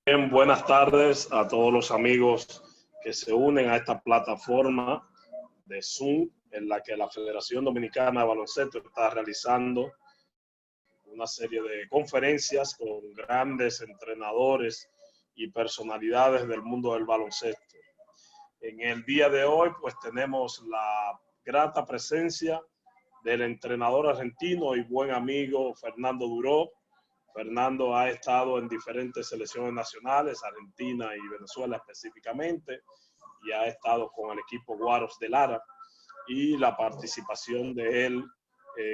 Bien, buenas tardes a todos los amigos que se unen a esta plataforma de Zoom en la que la Federación Dominicana de Baloncesto está realizando una serie de conferencias con grandes entrenadores y personalidades del mundo del baloncesto. En el día de hoy, pues tenemos la grata presencia del entrenador argentino y buen amigo Fernando Duró. Fernando ha estado en diferentes selecciones nacionales, Argentina y Venezuela específicamente, y ha estado con el equipo Guaros de Lara, y la participación de él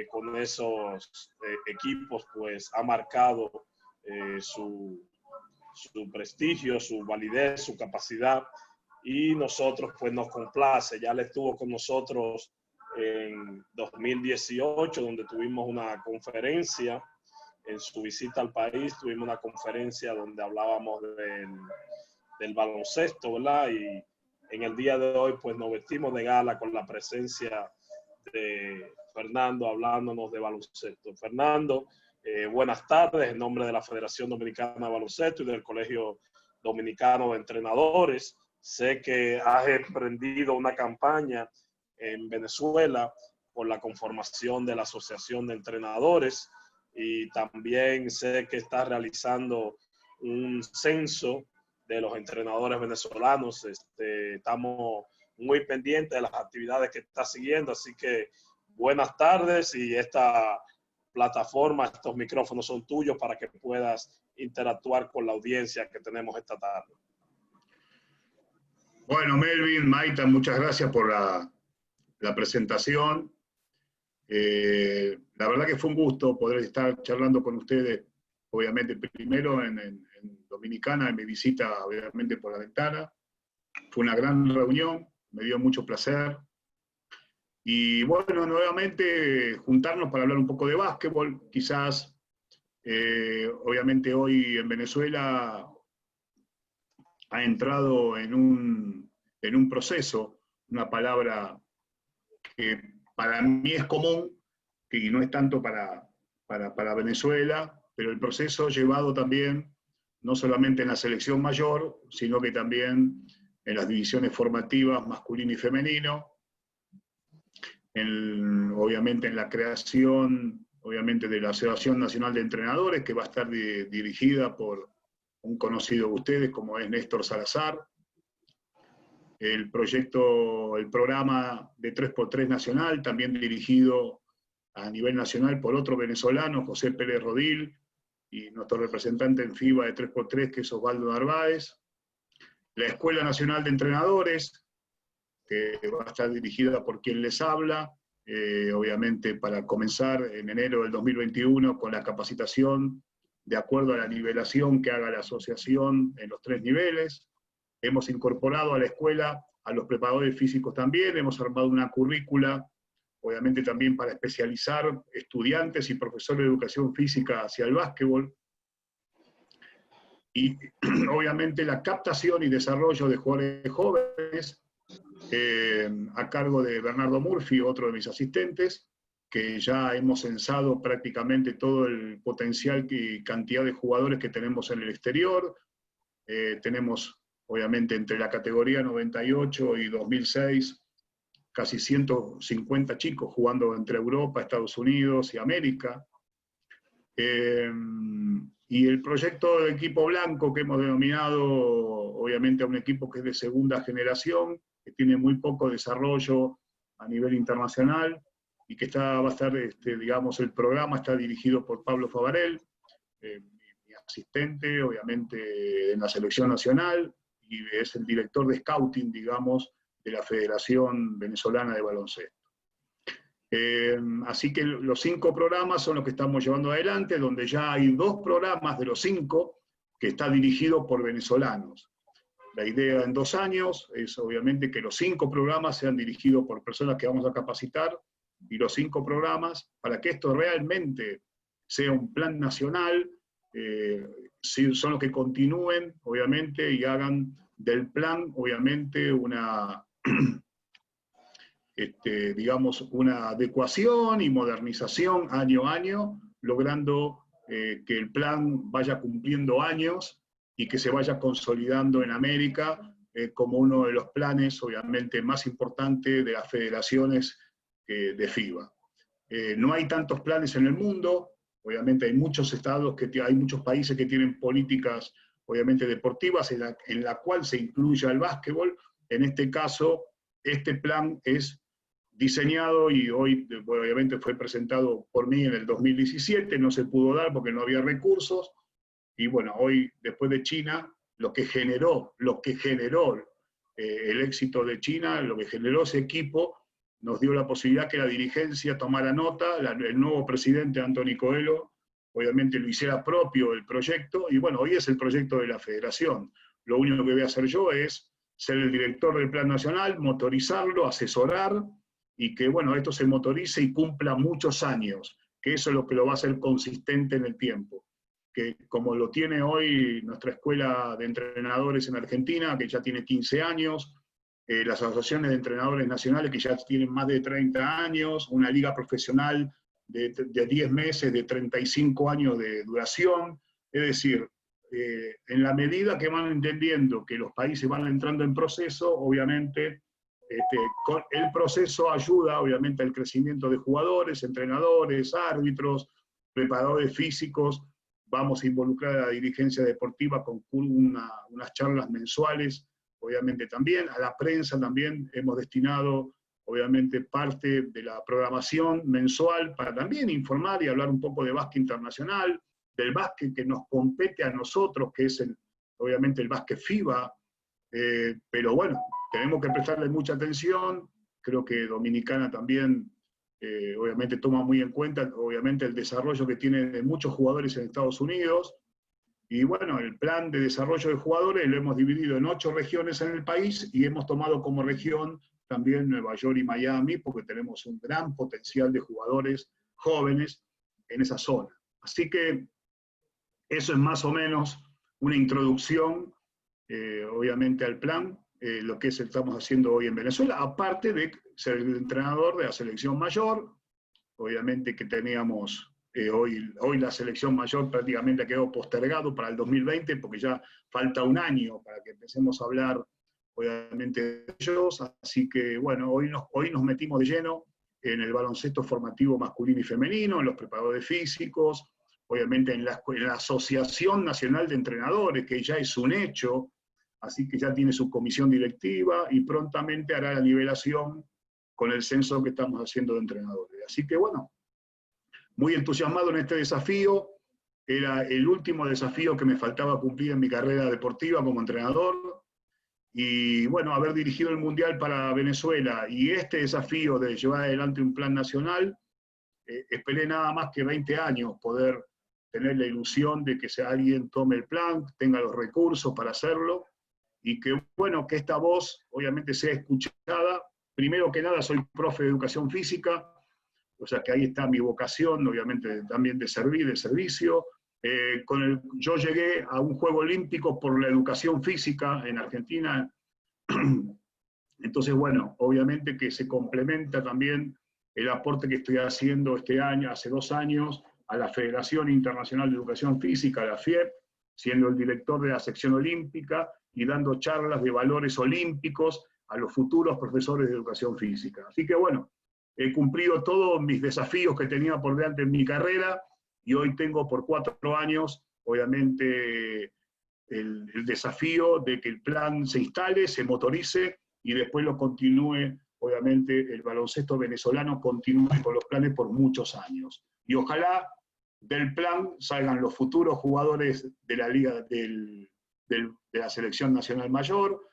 con esos equipos pues ha marcado su prestigio, su validez, su capacidad, y nosotros pues nos complace. Ya él estuvo con nosotros en 2018, donde tuvimos una conferencia. En su visita al país tuvimos una conferencia donde hablábamos del baloncesto, ¿verdad? Y en el día de hoy pues nos vestimos de gala con la presencia de Fernando hablándonos de baloncesto. Fernando, buenas tardes en nombre de la Federación Dominicana de Baloncesto y del Colegio Dominicano de Entrenadores. Sé que has emprendido una campaña en Venezuela por la conformación de la Asociación de Entrenadores, y también sé que estás realizando un censo de los entrenadores venezolanos. Estamos muy pendientes de las actividades que estás siguiendo, así que buenas tardes, y esta plataforma, estos micrófonos son tuyos para que puedas interactuar con la audiencia que tenemos esta tarde. Bueno, Melvin, Maita, muchas gracias por la presentación. La verdad que fue un gusto poder estar charlando con ustedes, obviamente primero en Dominicana, en mi visita obviamente por la ventana. Fue una gran reunión, me dio mucho placer. Y bueno, nuevamente juntarnos para hablar un poco de básquetbol. Quizás, obviamente hoy en Venezuela ha entrado en un proceso, una palabra que para mí es común, y no es tanto para Venezuela, pero el proceso llevado también, no solamente en la selección mayor, sino que también en las divisiones formativas masculino y femenino, obviamente en la creación, obviamente, de la Asociación Nacional de Entrenadores, que va a estar dirigida por un conocido de ustedes como es Néstor Salazar. El programa de 3x3 Nacional, también dirigido a nivel nacional por otro venezolano, José Pérez Rodil, y nuestro representante en FIBA de 3x3, que es Osvaldo Narváez. La Escuela Nacional de Entrenadores, que va a estar dirigida por quien les habla, obviamente para comenzar en enero del 2021 con la capacitación de acuerdo a la nivelación que haga la asociación en los 3 niveles. Hemos incorporado a la escuela a los preparadores físicos también, hemos armado una currícula, obviamente también para especializar estudiantes y profesores de educación física hacia el básquetbol. Y obviamente la captación y desarrollo de jugadores jóvenes, a cargo de Bernardo Murphy, otro de mis asistentes, que ya hemos censado prácticamente todo el potencial y cantidad de jugadores que tenemos en el exterior. Tenemos, obviamente, entre la categoría 98 y 2006, casi 150 chicos jugando entre Europa, Estados Unidos y América. Y el proyecto de equipo blanco, que hemos denominado, obviamente, a un equipo que es de segunda generación, que tiene muy poco desarrollo a nivel internacional, y que va a estar, digamos, el programa está dirigido por Pablo Favarel, mi asistente, obviamente, en la selección nacional, y es el director de scouting, digamos, de la Federación Venezolana de Baloncesto. Así que los 5 programas son los que estamos llevando adelante, donde ya hay 2 programas de los 5 que está dirigido por venezolanos. La idea en 2 años es obviamente que los 5 programas sean dirigidos por personas que vamos a capacitar, y los 5 programas, para que esto realmente sea un plan nacional, son los que continúen, obviamente, y hagan del plan, obviamente, digamos, una adecuación y modernización año a año, logrando que el plan vaya cumpliendo años y que se vaya consolidando en América como uno de los planes, obviamente, más importantes de las federaciones de FIBA. No hay tantos planes en el mundo, obviamente hay muchos estados, hay muchos países que tienen políticas, obviamente, deportivas en la cual se incluye el básquetbol. En este caso, este plan es diseñado y hoy, obviamente, fue presentado por mí en el 2017, no se pudo dar porque no había recursos, y bueno, hoy, después de China, lo que generó el éxito de China, lo que generó ese equipo, nos dio la posibilidad que la dirigencia tomara nota, el nuevo presidente Anthony Coelho, obviamente lo hiciera propio el proyecto, y bueno, hoy es el proyecto de la federación. Lo único que voy a hacer yo es ser el director del Plan Nacional, motorizarlo, asesorar, y que bueno, esto se motorice y cumpla muchos años, que eso es lo que lo va a hacer consistente en el tiempo. Que como lo tiene hoy nuestra escuela de entrenadores en Argentina, que ya tiene 15 años, las asociaciones de entrenadores nacionales que ya tienen más de 30 años, una liga profesional de 10 meses, de 35 años de duración. Es decir, en la medida que van entendiendo que los países van entrando en proceso, obviamente, el proceso ayuda, obviamente, al crecimiento de jugadores, entrenadores, árbitros, preparadores físicos. Vamos a involucrar a la dirigencia deportiva con unas charlas mensuales, obviamente también. A la prensa también hemos destinado, obviamente, parte de la programación mensual para también informar y hablar un poco de básquet internacional, del básquet que nos compete a nosotros, que es obviamente el básquet FIBA. Pero bueno, tenemos que prestarle mucha atención. Creo que Dominicana también, obviamente, toma muy en cuenta, obviamente, el desarrollo que tiene de muchos jugadores en Estados Unidos. Y bueno, el plan de desarrollo de jugadores lo hemos dividido en 8 regiones en el país y hemos tomado como región también Nueva York y Miami, porque tenemos un gran potencial de jugadores jóvenes en esa zona. Así que eso es más o menos una introducción, obviamente, al plan, lo que estamos haciendo hoy en Venezuela, aparte de ser el entrenador de la selección mayor. Obviamente que teníamos, hoy la selección mayor prácticamente quedó postergado para el 2020, porque ya falta un año para que empecemos a hablar, obviamente, de ellos. Así que, bueno, hoy nos metimos de lleno en el baloncesto formativo masculino y femenino, en los preparadores físicos, obviamente en la Asociación Nacional de Entrenadores, que ya es un hecho, así que ya tiene su comisión directiva y prontamente hará la nivelación con el censo que estamos haciendo de entrenadores. Así que bueno, muy entusiasmado en este desafío. Era el último desafío que me faltaba cumplir en mi carrera deportiva como entrenador. Y bueno, haber dirigido el Mundial para Venezuela y este desafío de llevar adelante un plan nacional, esperé nada más que 20 años poder tener la ilusión de que alguien tome el plan, tenga los recursos para hacerlo, y que, bueno, que esta voz obviamente sea escuchada. Primero que nada, soy profe de educación física, o sea que ahí está mi vocación, obviamente también de servicio. Yo llegué a un Juego Olímpico por la educación física en Argentina. Entonces, bueno, obviamente que se complementa también el aporte que estoy haciendo este año, hace 2 años, a la Federación Internacional de Educación Física, la FIEP, siendo el director de la sección olímpica y dando charlas de valores olímpicos a los futuros profesores de educación física. Así que bueno, he cumplido todos mis desafíos que tenía por delante en mi carrera, y hoy tengo por 4 años, obviamente, el desafío de que el plan se instale, se motorice, y después lo continúe, obviamente, el baloncesto venezolano continúe con los planes por muchos años. Y ojalá del plan salgan los futuros jugadores de la liga de la selección nacional mayor,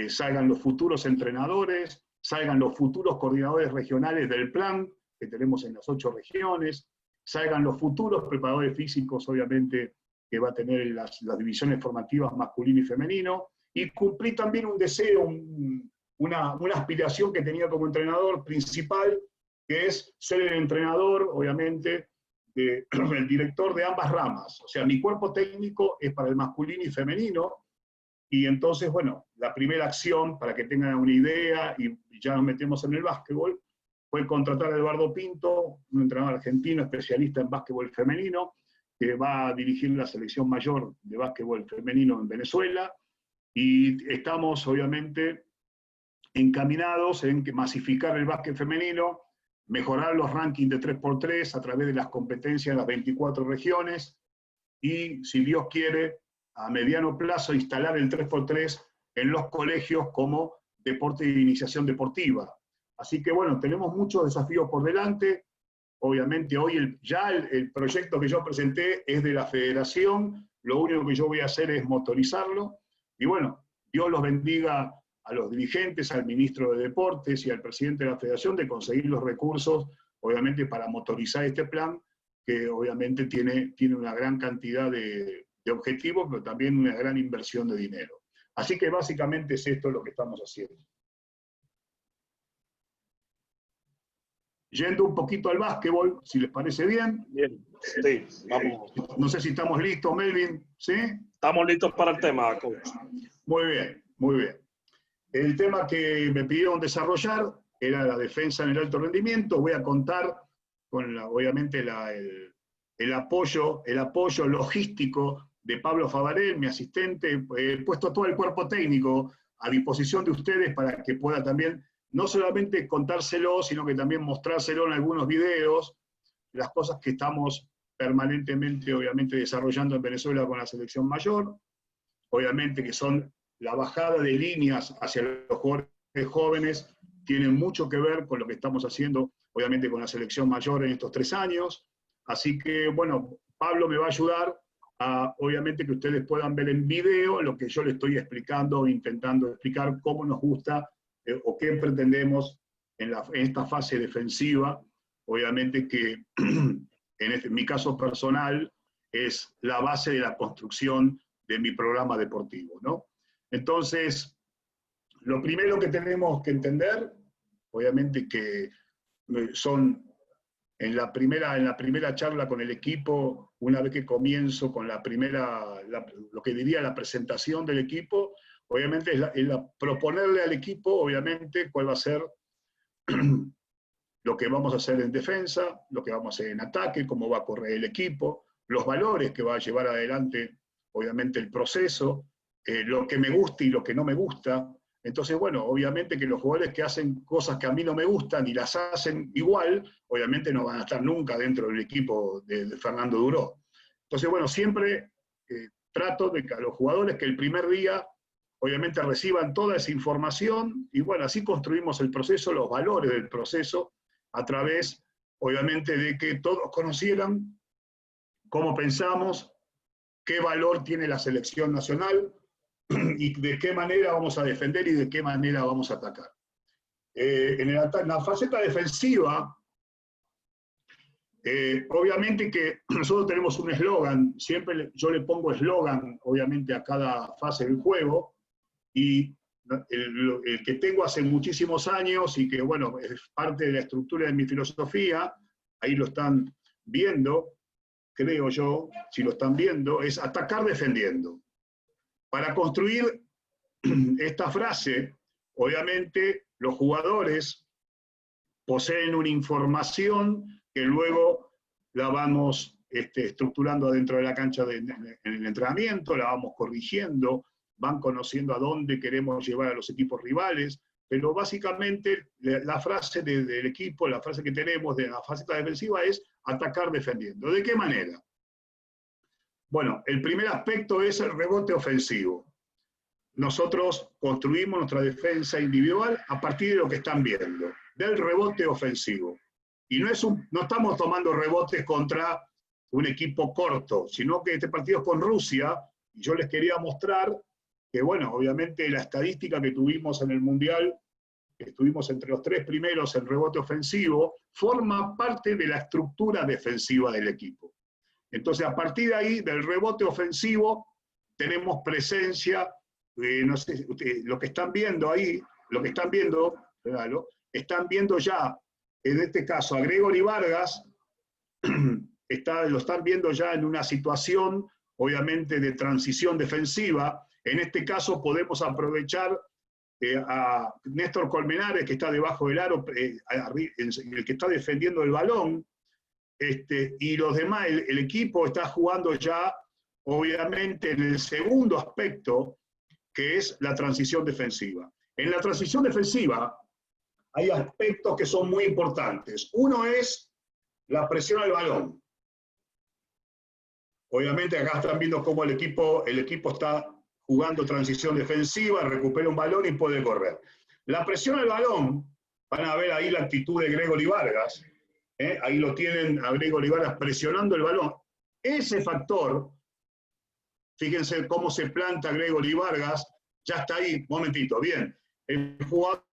salgan los futuros entrenadores, salgan los futuros coordinadores regionales del plan, que tenemos en las 8 regiones, salgan los futuros preparadores físicos, obviamente, que va a tener las divisiones formativas masculino y femenino, y cumplí también un deseo, una aspiración que tenía como entrenador principal, que es ser el entrenador, obviamente, el director de ambas ramas. O sea, mi cuerpo técnico es para el masculino y femenino, y entonces, bueno, la primera acción, para que tengan una idea, y ya nos metemos en el básquetbol, fue contratar a Eduardo Pinto, un entrenador argentino especialista en básquetbol femenino, que va a dirigir la selección mayor de básquetbol femenino en Venezuela, y estamos obviamente encaminados en masificar el básquet femenino, mejorar los rankings de 3x3 a través de las competencias de las 24 regiones, y, si Dios quiere, a mediano plazo instalar el 3x3 en los colegios como deporte de iniciación deportiva. Así que bueno, tenemos muchos desafíos por delante. Obviamente hoy el proyecto que yo presenté es de la federación, lo único que yo voy a hacer es motorizarlo, y bueno, Dios los bendiga a los dirigentes, al ministro de Deportes y al presidente de la federación de conseguir los recursos, obviamente, para motorizar este plan, que obviamente tiene una gran cantidad de objetivos, pero también una gran inversión de dinero. Así que básicamente es esto lo que estamos haciendo. Yendo un poquito al básquetbol, si les parece bien. Bien, sí, vamos. No sé si estamos listos, Melvin, ¿sí? Estamos listos para el tema, coach. Muy bien, muy bien. El tema que me pidieron desarrollar era la defensa en el alto rendimiento. Voy a contar con, obviamente, el apoyo logístico de Pablo Favarel, mi asistente. He puesto todo el cuerpo técnico a disposición de ustedes para que pueda también no solamente contárselo, sino que también mostrárselo en algunos videos, las cosas que estamos permanentemente, obviamente, desarrollando en Venezuela con la selección mayor, obviamente que son la bajada de líneas hacia los jugadores jóvenes, tiene mucho que ver con lo que estamos haciendo, obviamente, con la selección mayor en estos 3 años. Así que, bueno, Pablo me va a ayudar a, obviamente, que ustedes puedan ver en video lo que yo les estoy explicando, intentando explicar cómo nos gusta o qué pretendemos en esta fase defensiva. Obviamente que en mi caso personal es la base de la construcción de mi programa deportivo, ¿no? Entonces, lo primero que tenemos que entender, obviamente que son en la primera charla con el equipo, una vez que comienzo con lo que diría la presentación del equipo, obviamente es proponerle al equipo, obviamente, cuál va a ser lo que vamos a hacer en defensa, lo que vamos a hacer en ataque, cómo va a correr el equipo, los valores que va a llevar adelante, obviamente, el proceso, lo que me gusta y lo que no me gusta. Entonces, bueno, obviamente que los jugadores que hacen cosas que a mí no me gustan y las hacen igual, obviamente no van a estar nunca dentro del equipo de Fernando Duró. Entonces, bueno, siempre trato de que a los jugadores que el primer día, obviamente, reciban toda esa información, y bueno, así construimos el proceso, los valores del proceso, a través, obviamente, de que todos conocieran cómo pensamos, qué valor tiene la selección nacional, y de qué manera vamos a defender y de qué manera vamos a atacar. En la faceta defensiva, obviamente que nosotros tenemos un eslogan, siempre yo le pongo eslogan, obviamente, a cada fase del juego, y el que tengo hace muchísimos años y que, bueno, es parte de la estructura de mi filosofía, ahí lo están viendo, creo yo, si lo están viendo, es atacar defendiendo. Para construir esta frase, obviamente, los jugadores poseen una información que luego la vamos estructurando dentro de la cancha en el entrenamiento, la vamos corrigiendo, van conociendo a dónde queremos llevar a los equipos rivales, pero básicamente la frase del equipo, la frase que tenemos de la faceta defensiva es atacar defendiendo. ¿De qué manera? Bueno, el primer aspecto es el rebote ofensivo. Nosotros construimos nuestra defensa individual a partir de lo que están viendo, del rebote ofensivo. Y no estamos tomando rebotes contra un equipo corto, sino que este partido es con Rusia, y yo les quería mostrar que, bueno, obviamente la estadística que tuvimos en el Mundial, que estuvimos entre los 3 primeros en rebote ofensivo, forma parte de la estructura defensiva del equipo. Entonces, a partir de ahí, del rebote ofensivo, tenemos presencia, no sé, lo que están viendo ahí, lo que están viendo, regalo, están viendo ya, en este caso, a Gregory Vargas, lo están viendo ya en una situación, obviamente, de transición defensiva. En este caso, podemos aprovechar a Néstor Colmenares, que está debajo del aro, el que está defendiendo el balón, y los demás, el equipo está jugando ya, obviamente, en el segundo aspecto, que es la transición defensiva. En la transición defensiva hay aspectos que son muy importantes. Uno es la presión al balón. Obviamente acá están viendo cómo el equipo está jugando transición defensiva, recupera un balón y puede correr. La presión al balón, van a ver ahí la actitud de Gregory Vargas, ahí lo tienen a Gregory Vargas presionando el balón. Ese factor, fíjense cómo se planta Gregory Vargas, ya está ahí, momentito, bien. El jugador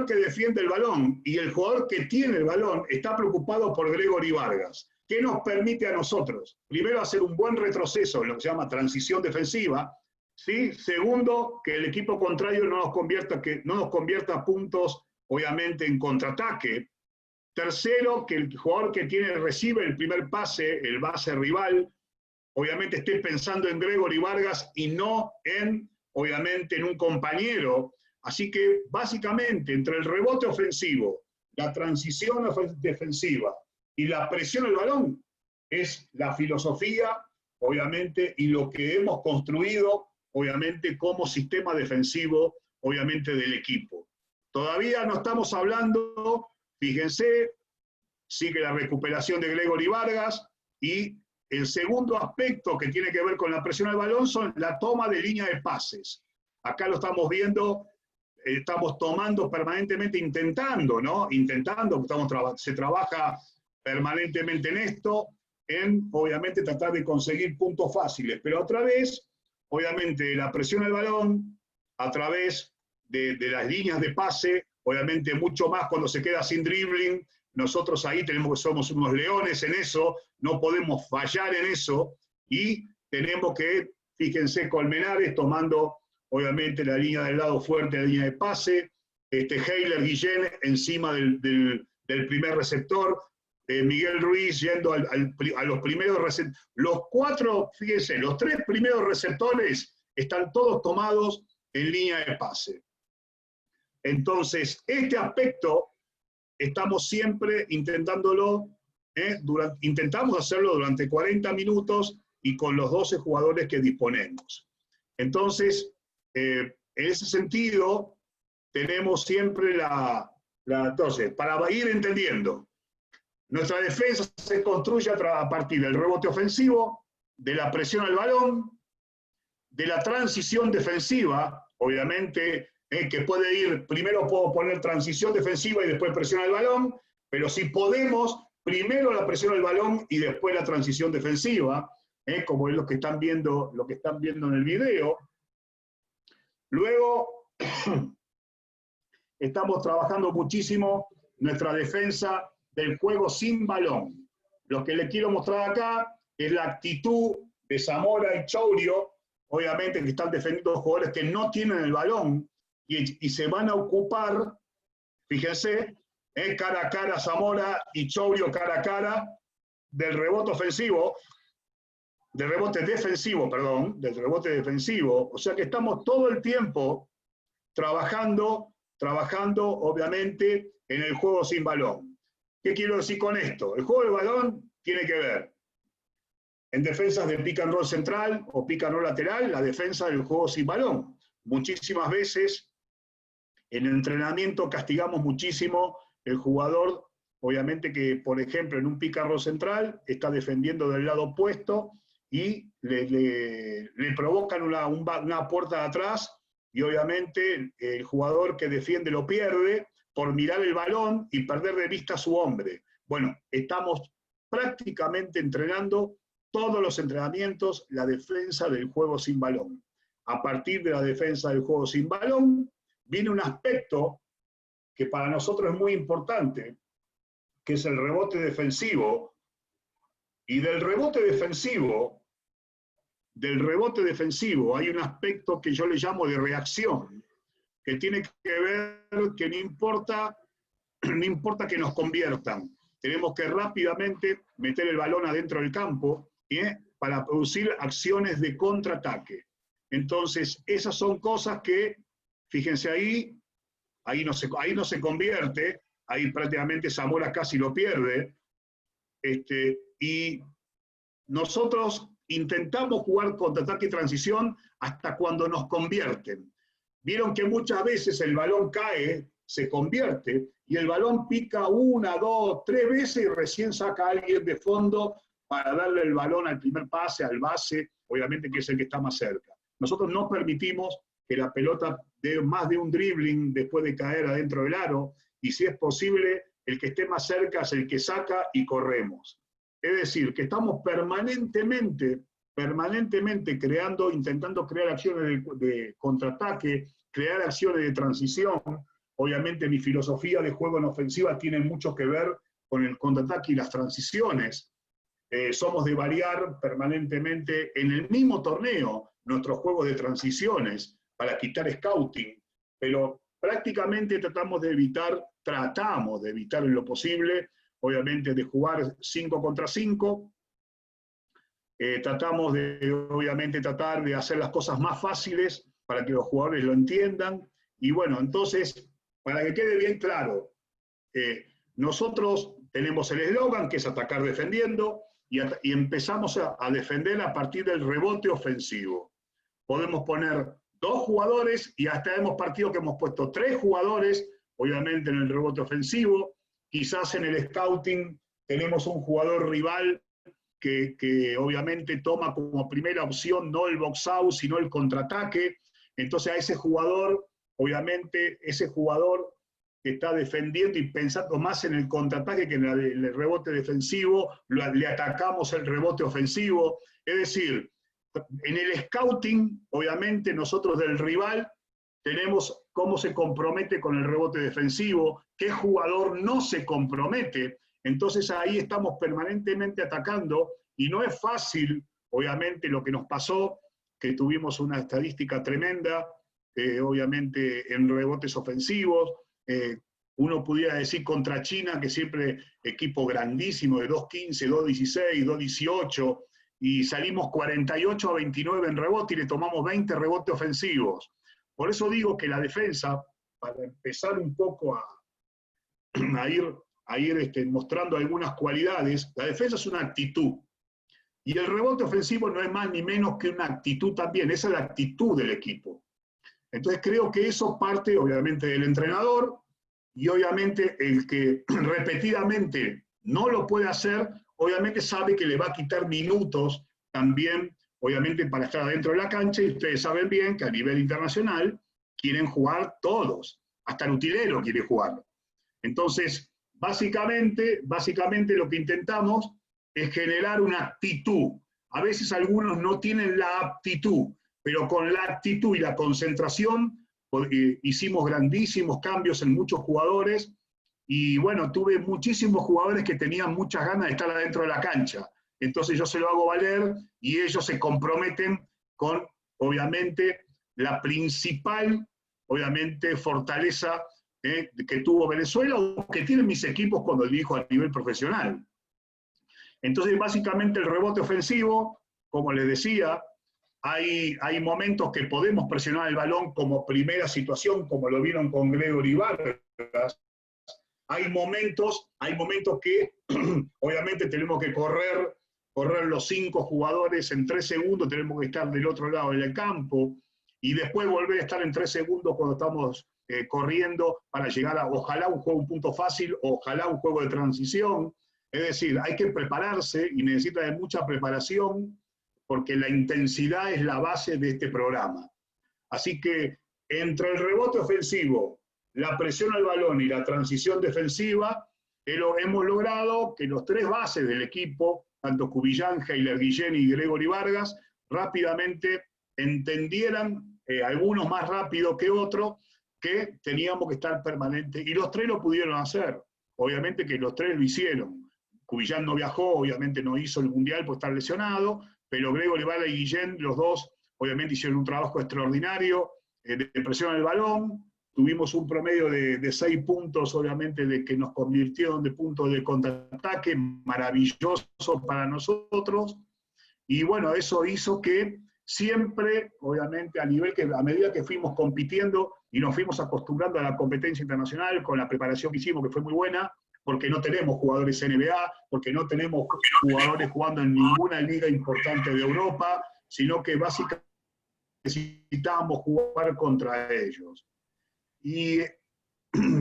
que defiende el balón y el jugador que tiene el balón está preocupado por Gregory Vargas. ¿Qué nos permite a nosotros? Primero, hacer un buen retroceso en lo que se llama transición defensiva. ¿Sí? Segundo, que el equipo contrario no nos convierta puntos, obviamente, en contraataque. Tercero, que el jugador que recibe el primer pase, el base rival, obviamente esté pensando en Gregory Vargas y no obviamente, en un compañero. Así que, básicamente, entre el rebote ofensivo, la transición defensiva y la presión al balón, es la filosofía, obviamente, y lo que hemos construido, obviamente, como sistema defensivo, obviamente, del equipo. Todavía no estamos hablando, fíjense, sigue la recuperación de Gregory Vargas, y el segundo aspecto que tiene que ver con la presión al balón son la toma de línea de pases. Acá lo estamos viendo, estamos tomando permanentemente, intentando, se trabaja permanentemente en esto, obviamente, tratar de conseguir puntos fáciles, pero a través, obviamente, la presión al balón, a través de las líneas de pase, obviamente mucho más cuando se queda sin dribbling. Nosotros ahí somos unos leones en eso, no podemos fallar en eso, y tenemos que, fíjense, Colmenares tomando, obviamente, la línea del lado fuerte, la línea de pase, Heiler Guillén encima del primer receptor, Miguel Ruiz yendo a los primeros receptores. Fíjense, los tres primeros receptores están todos tomados en línea de pase. Entonces, este aspecto estamos siempre intentándolo, intentamos hacerlo durante 40 minutos y con los 12 jugadores que disponemos. Entonces, en ese sentido, tenemos siempre entonces, para ir entendiendo, nuestra defensa se construye a partir del rebote ofensivo, de la presión al balón, de la transición defensiva, obviamente, que puede ir, primero puedo poner transición defensiva y después presión al balón, pero si podemos, primero la presión al balón y después la transición defensiva, como es lo que están viendo en el video. Luego, estamos trabajando muchísimo nuestra defensa del juego sin balón. Lo que les quiero mostrar acá es la actitud de Zamora y Chourio, obviamente, que están defendiendo jugadores que no tienen el balón y se van a ocupar, fíjense, cara a cara Zamora y Chourio cara a cara, del rebote defensivo, del rebote defensivo. O sea que estamos todo el tiempo trabajando, obviamente, en el juego sin balón. ¿Qué quiero decir con esto? El juego del balón tiene que ver en defensas de pick and roll central o pick and roll lateral, la defensa del juego sin balón. Muchísimas veces en entrenamiento castigamos muchísimo el jugador, obviamente que, por ejemplo, en un pick and roll central está defendiendo del lado opuesto y le provocan una puerta de atrás, y obviamente el jugador que defiende lo pierde por mirar el balón y perder de vista a su hombre. Bueno, estamos prácticamente entrenando todos los entrenamientos la defensa del juego sin balón. A partir de la defensa del juego sin balón, viene un aspecto que para nosotros es muy importante, que es el rebote defensivo. Y del rebote defensivo hay un aspecto que yo le llamo de reacción, que tiene que ver que no importa que nos conviertan, tenemos que rápidamente meter el balón adentro del campo para producir acciones de contraataque. Entonces, esas son cosas que, fíjense ahí no se convierte, ahí prácticamente Zamora casi lo pierde, Y nosotros intentamos jugar contraataque y transición hasta cuando nos convierten. Vieron que muchas veces el balón cae, se convierte, y el balón pica 1, 2, 3 veces y recién saca a alguien de fondo para darle el balón al primer pase, al base, obviamente que es el que está más cerca. Nosotros no permitimos que la pelota dé más de un dribbling después de caer adentro del aro, y si es posible, el que esté más cerca es el que saca y corremos. Es decir, que estamos permanentemente creando, intentando crear acciones de contraataque, crear acciones de transición. Obviamente mi filosofía de juego en ofensiva tiene mucho que ver con el contraataque y las transiciones. Somos de variar permanentemente en el mismo torneo nuestros juegos de transiciones para quitar scouting, pero prácticamente tratamos de evitar en lo posible, obviamente, de jugar 5 contra 5. Tratamos de, obviamente, tratar de hacer las cosas más fáciles para que los jugadores lo entiendan. Y bueno, entonces, para que quede bien claro, nosotros tenemos el eslogan que es atacar defendiendo, y empezamos a defender a partir del rebote ofensivo. Podemos poner 2 jugadores, y hasta hemos partido que hemos puesto 3 jugadores, obviamente en el rebote ofensivo. Quizás en el scouting tenemos un jugador rival que obviamente toma como primera opción no el box out, sino el contraataque. Entonces a ese jugador, obviamente, ese jugador que está defendiendo y pensando más en el contraataque que en el rebote defensivo, le atacamos el rebote ofensivo. Es decir, en el scouting, obviamente, nosotros del rival tenemos cómo se compromete con el rebote defensivo, qué jugador no se compromete. Entonces ahí estamos permanentemente atacando, y no es fácil, obviamente, lo que nos pasó, que tuvimos una estadística tremenda, obviamente en rebotes ofensivos. Uno pudiera decir contra China, que siempre equipo grandísimo, de 2-15, 2-16, 2-18, y salimos 48-29 en rebote y le tomamos 20 rebotes ofensivos. Por eso digo que la defensa, para empezar un poco a ir mostrando algunas cualidades, la defensa es una actitud. Y el rebote ofensivo no es más ni menos que una actitud también, esa es la actitud del equipo. Entonces creo que eso parte obviamente del entrenador, y obviamente el que repetidamente no lo puede hacer, obviamente sabe que le va a quitar minutos también, obviamente, para estar adentro de la cancha, y ustedes saben bien que a nivel internacional quieren jugar todos, hasta el utilero quiere jugar. Entonces, básicamente lo que intentamos es generar una actitud. A veces algunos no tienen la aptitud, pero con la actitud y la concentración hicimos grandísimos cambios en muchos jugadores, y bueno, tuve muchísimos jugadores que tenían muchas ganas de estar adentro de la cancha. Entonces yo se lo hago valer, y ellos se comprometen con, obviamente, la principal, obviamente, fortaleza que tuvo Venezuela, o que tienen mis equipos cuando dirijo a nivel profesional. Entonces, básicamente el rebote ofensivo, como les decía, hay momentos que podemos presionar el balón como primera situación, como lo vieron con Gregory Vargas. Hay momentos que obviamente tenemos que correr los 5 jugadores en 3 segundos, tenemos que estar del otro lado del campo, y después volver a estar en 3 segundos cuando estamos corriendo para llegar a, ojalá, un punto fácil, ojalá un juego de transición. Es decir, hay que prepararse, y necesita de mucha preparación, porque la intensidad es la base de este programa. Así que entre el rebote ofensivo, la presión al balón y la transición defensiva, hemos logrado que los 3 bases del equipo, tanto Cubillán, Heiler Guillén y Gregory Vargas, rápidamente entendieran, algunos más rápido que otros, que teníamos que estar permanente, y los 3 lo pudieron hacer. Obviamente que los 3 lo hicieron. Cubillán no viajó, obviamente no hizo el Mundial por estar lesionado, pero Gregory Vargas y Guillén, los 2, obviamente hicieron un trabajo extraordinario de presión al balón. Tuvimos un promedio de 6 puntos, obviamente, de que nos convirtieron de puntos de contraataque, maravilloso para nosotros. Y bueno, eso hizo que siempre, obviamente, a medida que fuimos compitiendo y nos fuimos acostumbrando a la competencia internacional con la preparación que hicimos, que fue muy buena, porque no tenemos jugadores NBA, porque no tenemos jugadores jugando en ninguna liga importante de Europa, sino que básicamente necesitábamos jugar contra ellos. Y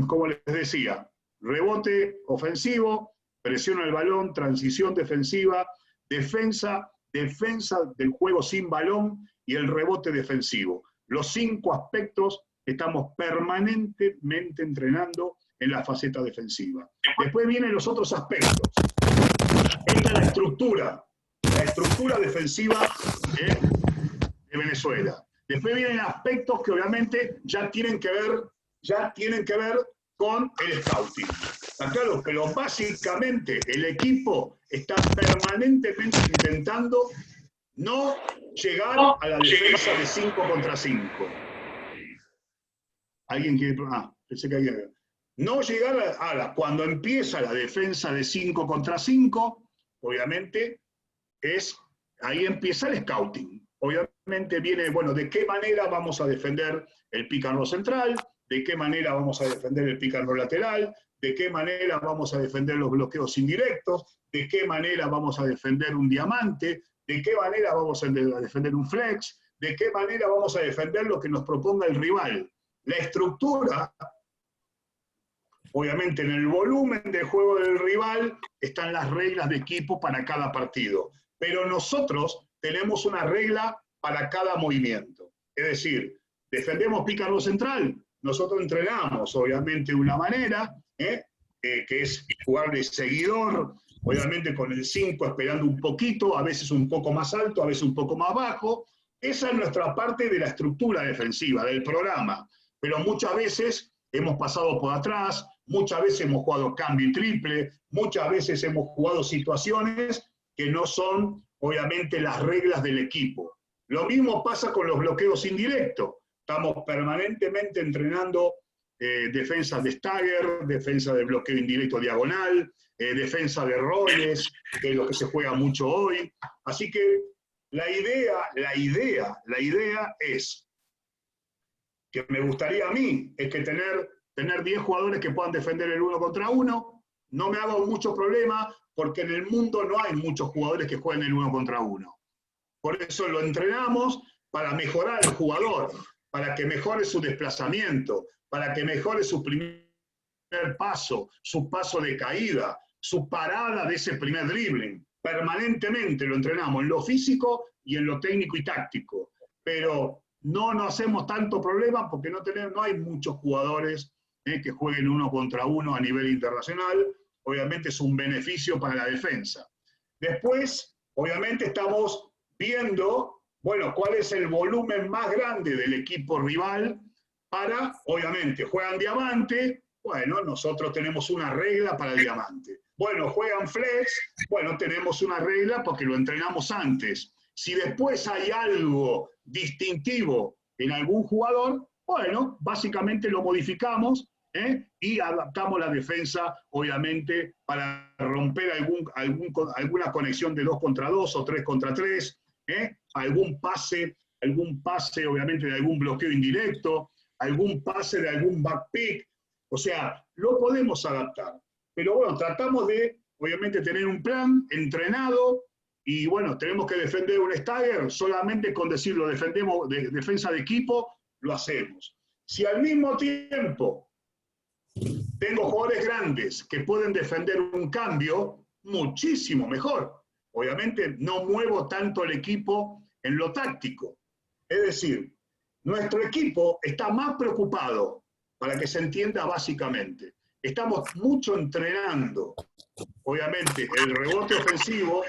como les decía, rebote ofensivo, presión al balón, transición defensiva, defensa del juego sin balón y el rebote defensivo. Los 5 aspectos que estamos permanentemente entrenando en la faceta defensiva. Después vienen los otros aspectos. Esta es la estructura defensiva de Venezuela. Después vienen aspectos que obviamente ya tienen que ver con el scouting. Está claro, pero básicamente el equipo está permanentemente intentando no llegar a la defensa de 5 contra 5. ¿Alguien quiere? Pensé que alguien. No llegar cuando empieza la defensa de 5 contra 5, obviamente, ahí empieza el scouting. Obviamente viene, bueno, ¿de qué manera vamos a defender el pick and roll central? ¿De qué manera vamos a defender el pick and roll lateral? ¿De qué manera vamos a defender los bloqueos indirectos? ¿De qué manera vamos a defender un diamante? ¿De qué manera vamos a defender un flex? ¿De qué manera vamos a defender lo que nos proponga el rival? La estructura, obviamente en el volumen del juego del rival están las reglas de equipo para cada partido, pero nosotros tenemos una regla para cada movimiento. Es decir, defendemos pick and roll central, nosotros entrenamos obviamente una manera, que es jugar de seguidor, obviamente con el 5 esperando un poquito, a veces un poco más alto, a veces un poco más bajo. Esa es nuestra parte de la estructura defensiva, del programa. Pero muchas veces hemos pasado por atrás, muchas veces hemos jugado cambio y triple, muchas veces hemos jugado situaciones que no son, obviamente, las reglas del equipo. Lo mismo pasa con los bloqueos indirectos. Estamos permanentemente entrenando defensa de stagger, defensa de bloqueo indirecto diagonal, defensa de roles, que es lo que se juega mucho hoy. Así que la idea es que me gustaría a mí, es que tener 10 jugadores que puedan defender el 1 contra 1, no me haga mucho problema, porque en el mundo no hay muchos jugadores que jueguen el 1 contra 1. Por eso lo entrenamos para mejorar al jugador, para que mejore su desplazamiento, para que mejore su primer paso, su paso de caída, su parada de ese primer dribbling. Permanentemente lo entrenamos en lo físico y en lo técnico y táctico. Pero no nos hacemos tanto problema porque no hay muchos jugadores que jueguen 1 contra 1 a nivel internacional. Obviamente es un beneficio para la defensa. Después, obviamente estamos viendo, bueno, cuál es el volumen más grande del equipo rival para, obviamente, juegan diamante, bueno, nosotros tenemos una regla para el diamante. Bueno, juegan flex, bueno, tenemos una regla porque lo entrenamos antes. Si después hay algo distintivo en algún jugador, bueno, básicamente lo modificamos y adaptamos la defensa, obviamente, para romper alguna conexión de 2 contra 2 o 3 contra 3, algún pase, obviamente, de algún bloqueo indirecto, algún pase de algún back pick. O sea, lo podemos adaptar. Pero bueno, tratamos de, obviamente, tener un plan entrenado. Y bueno, tenemos que defender un stagger, solamente con decirlo, defendemos defensa de equipo, lo hacemos. Si al mismo tiempo tengo jugadores grandes que pueden defender un cambio, muchísimo mejor. Obviamente no muevo tanto el equipo en lo táctico. Es decir, nuestro equipo está más preocupado, para que se entienda básicamente. Estamos mucho entrenando, obviamente, el rebote ofensivo.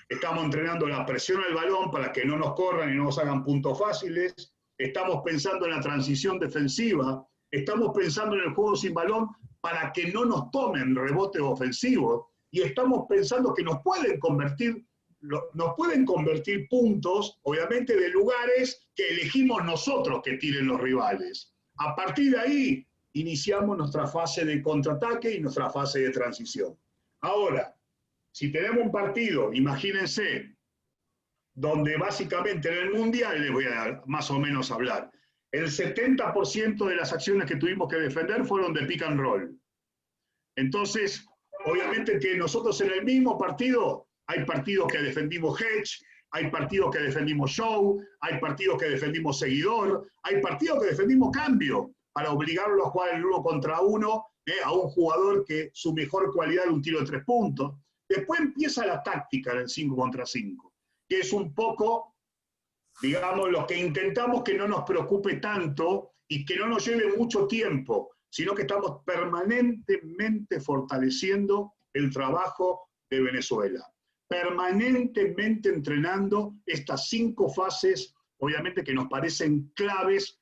Estamos entrenando la presión al balón para que no nos corran y no nos hagan puntos fáciles. Estamos pensando en la transición defensiva. Estamos pensando en el juego sin balón para que no nos tomen rebotes ofensivos. Y estamos pensando que nos pueden convertir puntos, obviamente, de lugares que elegimos nosotros que tiren los rivales. A partir de ahí, iniciamos nuestra fase de contraataque y nuestra fase de transición. Ahora, si tenemos un partido, imagínense, donde básicamente en el Mundial, les voy a más o menos hablar, el 70% de las acciones que tuvimos que defender fueron de pick and roll. Entonces, obviamente que nosotros en el mismo partido, hay partidos que defendimos hedge, hay partidos que defendimos show, hay partidos que defendimos seguidor, hay partidos que defendimos cambio, para obligarlo a jugar el 1 contra 1 a un jugador que su mejor cualidad es un tiro de 3 puntos. Después empieza la táctica del 5 contra 5, que es un poco, digamos, lo que intentamos que no nos preocupe tanto y que no nos lleve mucho tiempo, sino que estamos permanentemente fortaleciendo el trabajo de Venezuela. Permanentemente entrenando estas 5 fases, obviamente que nos parecen claves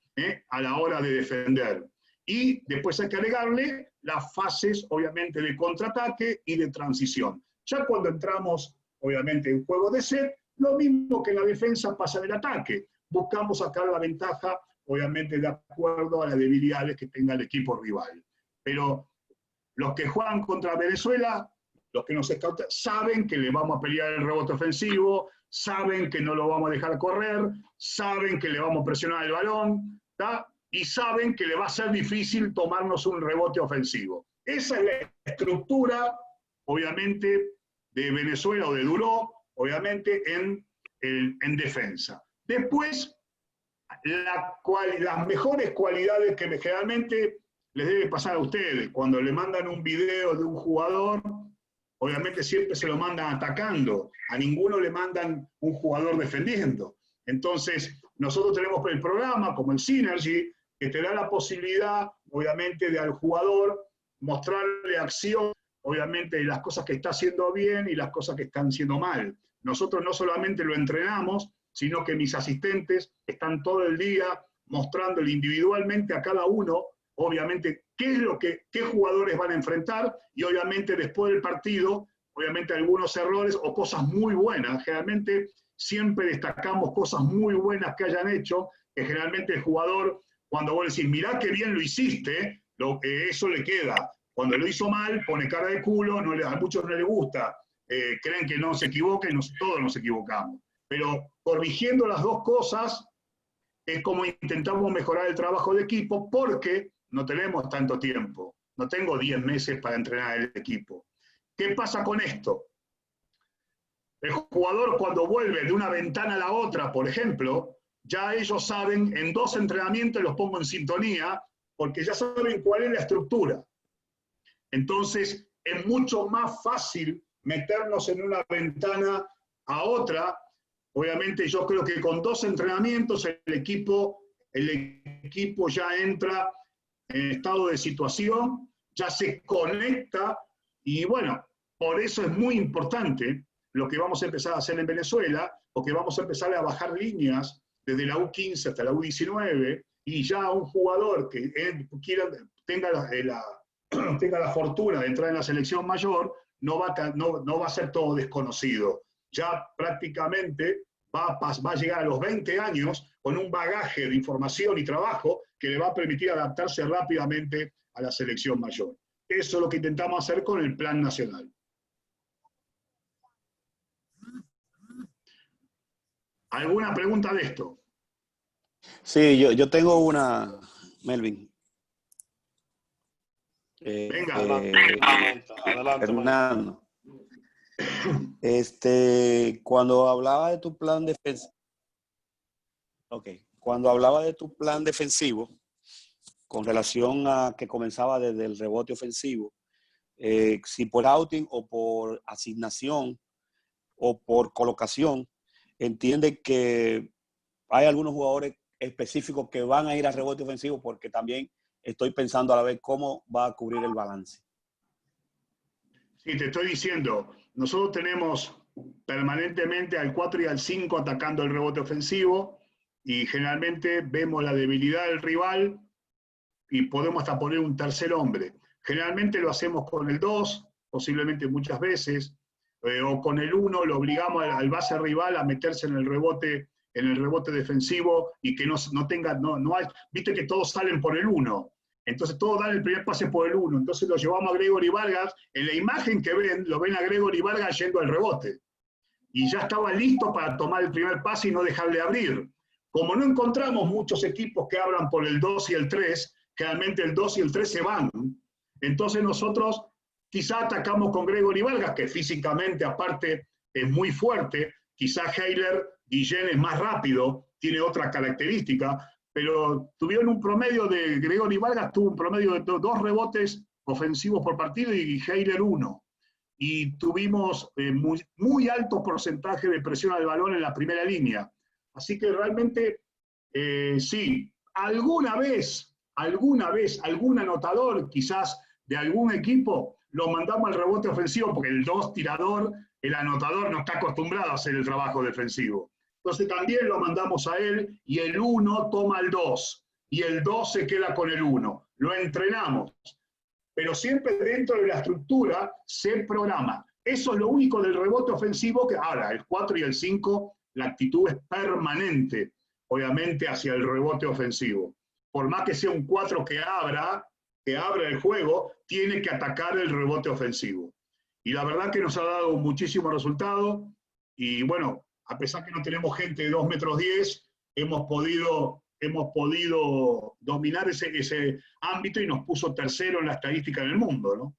a la hora de defender. Y después hay que agregarle las fases, obviamente, de contraataque y de transición. Ya cuando entramos, obviamente, en juego de set, lo mismo que en la defensa pasa en el ataque. Buscamos sacar la ventaja, obviamente, de acuerdo a las debilidades que tenga el equipo rival. Pero los que juegan contra Venezuela, los que nos escautan, saben que le vamos a pelear el rebote ofensivo, saben que no lo vamos a dejar correr, saben que le vamos a presionar el balón, ¿tá? Y saben que le va a ser difícil tomarnos un rebote ofensivo. Esa es la estructura, obviamente, de Venezuela o de Duró, obviamente, en defensa. Después, las mejores cualidades que generalmente les debe pasar a ustedes, cuando le mandan un video de un jugador, obviamente siempre se lo mandan atacando, a ninguno le mandan un jugador defendiendo. Entonces, nosotros tenemos el programa como el Synergy, que te da la posibilidad, obviamente, de al jugador mostrarle acción, obviamente, de las cosas que está haciendo bien y las cosas que están haciendo mal. Nosotros no solamente lo entrenamos, sino que mis asistentes están todo el día mostrándole individualmente a cada uno, obviamente, qué jugadores van a enfrentar, y obviamente después del partido, obviamente algunos errores o cosas muy buenas. Generalmente siempre destacamos cosas muy buenas que hayan hecho, que generalmente el jugador, cuando vos decís, mirá qué bien lo hiciste, eso le queda. Cuando lo hizo mal, pone cara de culo, a muchos no les gusta, creen que no se equivoquen, todos nos equivocamos. Pero corrigiendo las dos cosas, es como intentamos mejorar el trabajo de equipo, porque no tenemos tanto tiempo. No tengo 10 meses para entrenar el equipo. ¿Qué pasa con esto? El jugador, cuando vuelve de una ventana a la otra, por ejemplo, ya ellos saben, en 2 entrenamientos los pongo en sintonía, porque ya saben cuál es la estructura. Entonces, es mucho más fácil meternos en una ventana a otra. Obviamente, yo creo que con 2 entrenamientos el equipo ya entra en estado de situación, ya se conecta, y bueno, por eso es muy importante lo que vamos a empezar a hacer en Venezuela, porque vamos a empezar a bajar líneas desde la U15 hasta la U19, y ya un jugador que tenga la fortuna de entrar en la selección mayor, no va a ser todo desconocido. Ya prácticamente va a llegar a los 20 años con un bagaje de información y trabajo que le va a permitir adaptarse rápidamente a la selección mayor. Eso es lo que intentamos hacer con el Plan Nacional. ¿Alguna pregunta de esto? Sí, yo tengo una, Melvin. Venga. Adelante, Fernando. Cuando hablaba de tu plan defensivo, cuando hablaba de tu plan defensivo, con relación a que comenzaba desde el rebote ofensivo, si por outing o por asignación o por colocación, entiende que hay algunos jugadores específicos que van a ir al rebote ofensivo, porque también estoy pensando a la vez cómo va a cubrir el balance. Sí, te estoy diciendo, nosotros tenemos permanentemente al 4 y al 5 atacando el rebote ofensivo, y generalmente vemos la debilidad del rival y podemos hasta poner un tercer hombre. Generalmente lo hacemos con el 2, posiblemente muchas veces, o con el 1 lo obligamos al base rival a meterse en el rebote defensivo, y que no hay, viste que todos salen por el 1. Entonces todos dan el primer pase por el 1. Entonces lo llevamos a Gregory Vargas. En la imagen que lo ven a Gregory Vargas yendo al rebote. Y ya estaba listo para tomar el primer pase y no dejarle abrir. Como no encontramos muchos equipos que abran por el 2 y el 3, generalmente el 2 y el 3 se van. Entonces nosotros Quizá atacamos con Gregory Vargas, que físicamente aparte es muy fuerte. Quizá Heiler Guillén es más rápido, tiene otra característica, pero tuvieron un promedio de Gregory Vargas, tuvo un promedio de 2 rebotes ofensivos por partido y Heiler 1. Y tuvimos muy alto porcentaje de presión al balón en la primera línea. Así que realmente, sí, alguna vez, algún anotador quizás de algún equipo, lo mandamos al rebote ofensivo porque el 2 tirador, el anotador no está acostumbrado a hacer el trabajo defensivo. Entonces también lo mandamos a él y el 1 toma el 2 y el 2 se queda con el 1. Lo entrenamos, pero siempre dentro de la estructura se programa. Eso es lo único del rebote ofensivo que ahora, el 4 y el 5, la actitud es permanente, obviamente, hacia el rebote ofensivo. Por más que sea un 4 que abra el juego, tiene que atacar el rebote ofensivo. Y la verdad que nos ha dado muchísimo resultado. Y bueno, a pesar que no tenemos gente de 2 metros 10, hemos podido dominar ese ámbito y nos puso tercero en la estadística en el mundo, ¿no?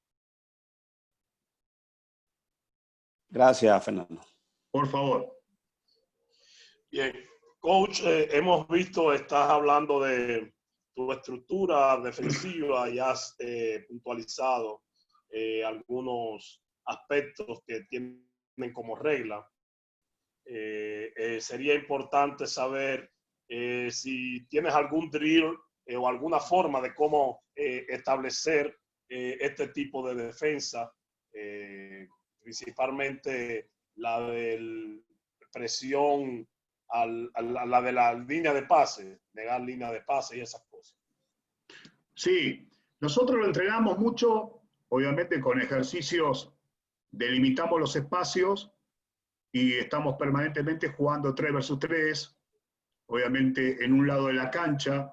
Gracias, Fernando. Por favor. Bien, coach, hemos visto, estás hablando de tu estructura defensiva y has puntualizado algunos aspectos que tienen como regla. Sería importante saber si tienes algún drill o alguna forma de cómo establecer este tipo de defensa, principalmente la de presión a la de la línea de pase, negar línea de pase y esas cosas. Sí, nosotros lo entrenamos mucho, obviamente con ejercicios, delimitamos los espacios y estamos permanentemente jugando 3 versus 3, obviamente en un lado de la cancha,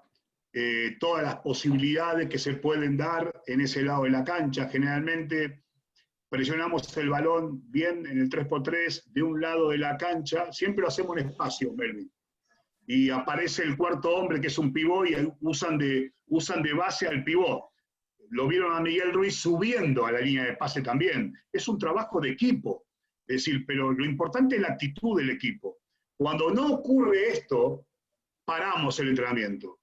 todas las posibilidades que se pueden dar en ese lado de la cancha. Generalmente presionamos el balón bien en el 3x3 de un lado de la cancha, siempre lo hacemos en espacio, Melvin. Y aparece el cuarto hombre, que es un pivot, y usan de base al pivot. Lo vieron a Miguel Ruiz subiendo a la línea de pase también. Es un trabajo de equipo. Es decir, pero lo importante es la actitud del equipo. Cuando no ocurre esto, paramos el entrenamiento.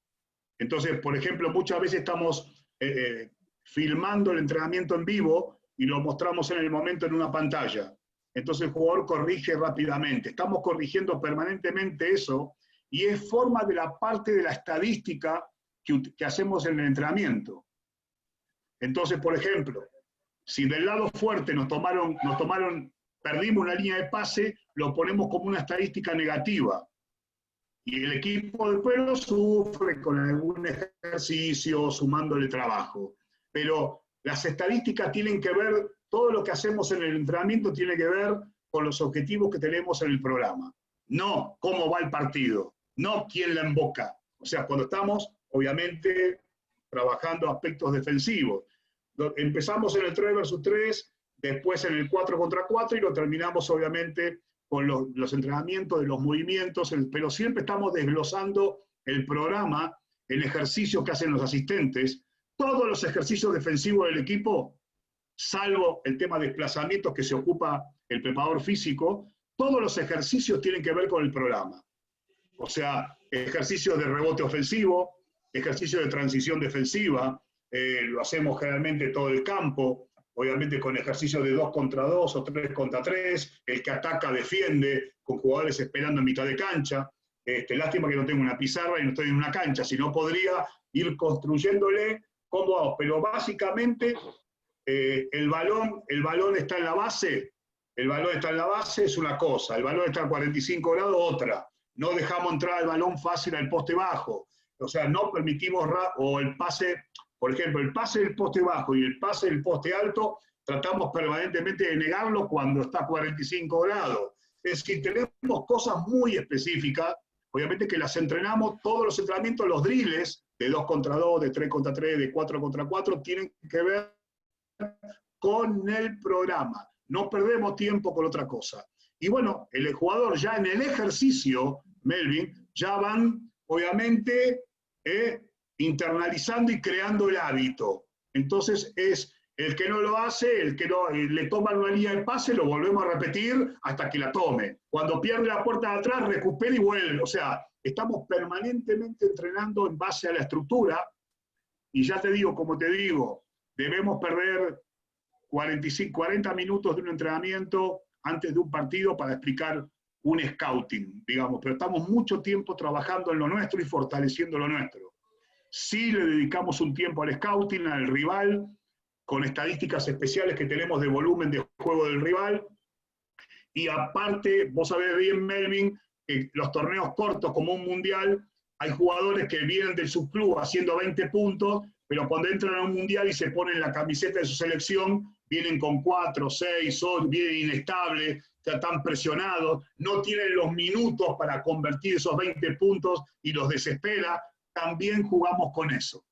Entonces, por ejemplo, muchas veces estamos filmando el entrenamiento en vivo y lo mostramos en el momento en una pantalla. Entonces el jugador corrige rápidamente. Estamos corrigiendo permanentemente eso y es forma de la parte de la estadística que hacemos en el entrenamiento. Entonces, por ejemplo, si del lado fuerte perdimos una línea de pase, lo ponemos como una estadística negativa. Y el equipo después lo sufre con algún ejercicio, sumándole trabajo. Pero las estadísticas tienen que ver, todo lo que hacemos en el entrenamiento tiene que ver con los objetivos que tenemos en el programa. No cómo va el partido, no quién la emboca. O sea, cuando estamos, obviamente, trabajando aspectos defensivos. Empezamos en el 3 versus 3, después en el 4 contra 4 y lo terminamos, obviamente, con los entrenamientos de los movimientos, pero siempre estamos desglosando el programa, el ejercicio que hacen los asistentes, todos los ejercicios defensivos del equipo, salvo el tema de desplazamientos que se ocupa el preparador físico, todos los ejercicios tienen que ver con el programa. O sea, ejercicios de rebote ofensivo, ejercicios de transición defensiva, lo hacemos generalmente todo el campo, obviamente con ejercicios de 2 contra 2 o 3 contra 3, el que ataca defiende, con jugadores esperando en mitad de cancha. Lástima que no tengo una pizarra y no estoy en una cancha, si no podría ir construyéndole cómo vamos. Pero básicamente el balón está en la base, es una cosa, el balón está a 45 grados, otra. No dejamos entrar el balón fácil al poste bajo, o sea, no permitimos, o el pase, por ejemplo, el pase del poste bajo y el pase del poste alto, tratamos permanentemente de negarlo cuando está a 45 grados. Es decir, tenemos cosas muy específicas, obviamente que las entrenamos, todos los entrenamientos, los drills de 2 contra 2, de 3 contra 3, de 4 contra 4, tienen que ver con el programa. No perdemos tiempo con otra cosa. Y bueno, el jugador ya en el ejercicio, Melvin, ya van, obviamente, internalizando y creando el hábito. Entonces es El que no lo hace, el que no, le toman una línea de pase, lo volvemos a repetir hasta que la tome. Cuando pierde la puerta de atrás, recupera y vuelve. O sea, estamos permanentemente entrenando en base a la estructura. Y ya te digo, como te digo, debemos perder 40 minutos de un entrenamiento antes de un partido para explicar un scouting, digamos. Pero estamos mucho tiempo trabajando en lo nuestro y fortaleciendo lo nuestro. Sí le dedicamos un tiempo al scouting, al rival, con estadísticas especiales que tenemos de volumen de juego del rival. Y aparte, vos sabés bien, Melvin, que los torneos cortos como un mundial, hay jugadores que vienen del subclub haciendo 20 puntos, pero cuando entran a un mundial y se ponen la camiseta de su selección, vienen con 4, 6, 8, vienen inestables, están presionados, no tienen los minutos para convertir esos 20 puntos y los desespera. También jugamos con eso.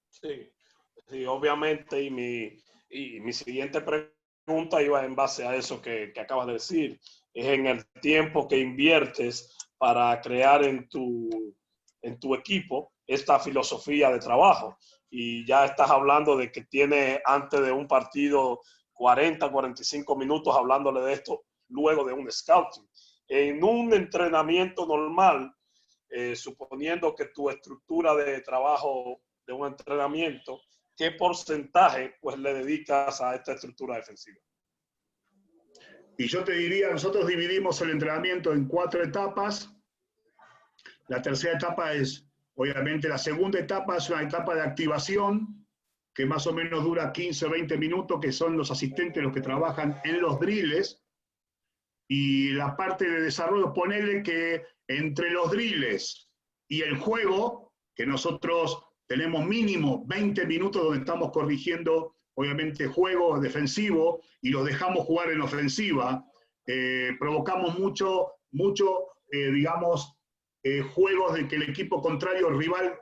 Sí. Sí, obviamente, y mi siguiente pregunta iba en base a eso que acabas de decir, es en el tiempo que inviertes para crear en tu equipo esta filosofía de trabajo. Y ya estás hablando de que tiene antes de un partido 40, 45 minutos hablándole de esto luego de un scouting. En un entrenamiento normal, suponiendo que tu estructura de trabajo de un entrenamiento, ¿qué porcentaje pues le dedicas a esta estructura defensiva? Y yo te diría, nosotros dividimos el entrenamiento en 4 etapas. La tercera etapa es, obviamente, la segunda etapa es una etapa de activación, que más o menos dura 15 o 20 minutos, que son los asistentes los que trabajan en los drills. Y la parte de desarrollo, ponerle que entre los drills y el juego, que nosotros tenemos mínimo 20 minutos donde estamos corrigiendo, obviamente, juego defensivo y los dejamos jugar en ofensiva. Provocamos mucho digamos, juegos de que el equipo contrario, el rival,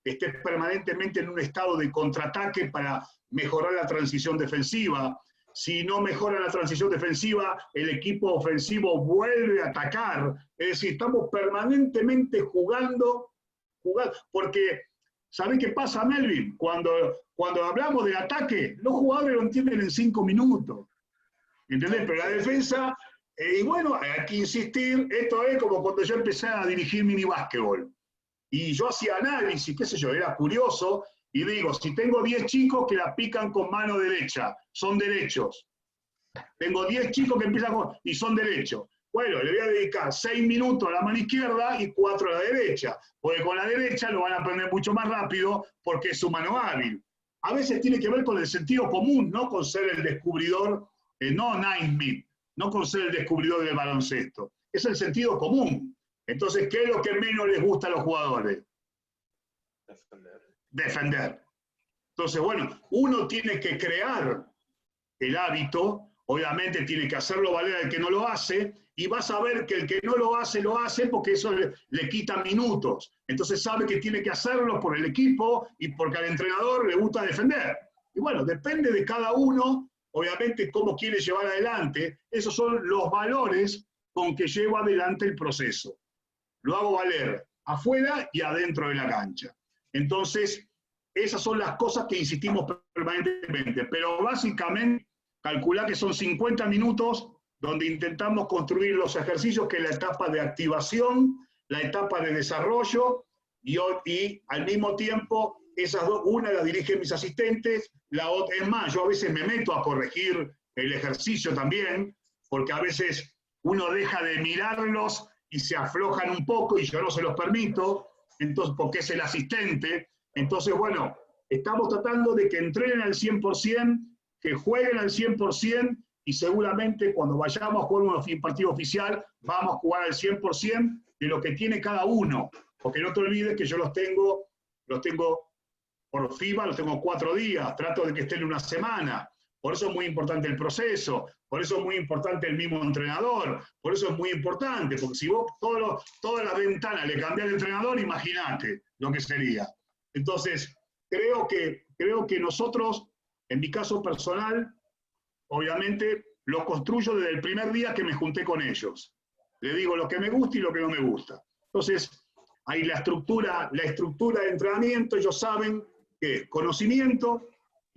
esté permanentemente en un estado de contraataque para mejorar la transición defensiva. Si no mejora la transición defensiva, el equipo ofensivo vuelve a atacar. Es decir, estamos permanentemente jugando, porque ¿sabés qué pasa, Melvin? Cuando hablamos del ataque, los jugadores lo entienden en 5 minutos. ¿Entendés? Pero la defensa, y bueno, hay que insistir. Esto es como cuando yo empecé a dirigir mini básquetbol. Y yo hacía análisis, qué sé yo, era curioso, y digo, si tengo 10 chicos que la pican con mano derecha, son derechos. Tengo 10 chicos que empiezan y son derechos. Bueno, le voy a dedicar 6 minutos a la mano izquierda y 4 a la derecha, porque con la derecha lo van a aprender mucho más rápido porque es su mano hábil. A veces tiene que ver con el sentido común, no con ser el descubridor, no Naismith, no con ser el descubridor del baloncesto. Es el sentido común. Entonces, ¿qué es lo que menos les gusta a los jugadores? Defender. Entonces, bueno, uno tiene que crear el hábito. Obviamente tiene que hacerlo valer al que no lo hace, y vas a ver que el que no lo hace porque eso le quita minutos. Entonces sabe que tiene que hacerlo por el equipo y porque al entrenador le gusta defender. Y bueno, depende de cada uno, obviamente, cómo quiere llevar adelante. Esos son los valores con que llevo adelante el proceso. Lo hago valer afuera y adentro de la cancha. Entonces, esas son las cosas que insistimos permanentemente. Pero básicamente, calculá que son 50 minutos donde intentamos construir los ejercicios, que es la etapa de activación, la etapa de desarrollo, y al mismo tiempo, esas dos, una la dirigen mis asistentes, la otra, es más, yo a veces me meto a corregir el ejercicio también, porque a veces uno deja de mirarlos y se aflojan un poco y yo no se los permito, entonces, porque es el asistente. Entonces, bueno, estamos tratando de que entrenen al 100%, que jueguen al 100%, y seguramente cuando vayamos a jugar un partido oficial, vamos a jugar al 100% de lo que tiene cada uno. Porque no te olvides que yo los tengo por FIBA, los tengo 4 días, trato de que estén una semana. Por eso es muy importante el proceso, por eso es muy importante el mismo entrenador, por eso es muy importante, porque si vos todas las ventanas le cambiás al entrenador, imagínate lo que sería. Entonces, creo que nosotros, en mi caso personal, obviamente lo construyo desde el primer día que me junté con ellos. Le digo lo que me gusta y lo que no me gusta. Entonces, ahí la estructura de entrenamiento, ellos saben que es conocimiento,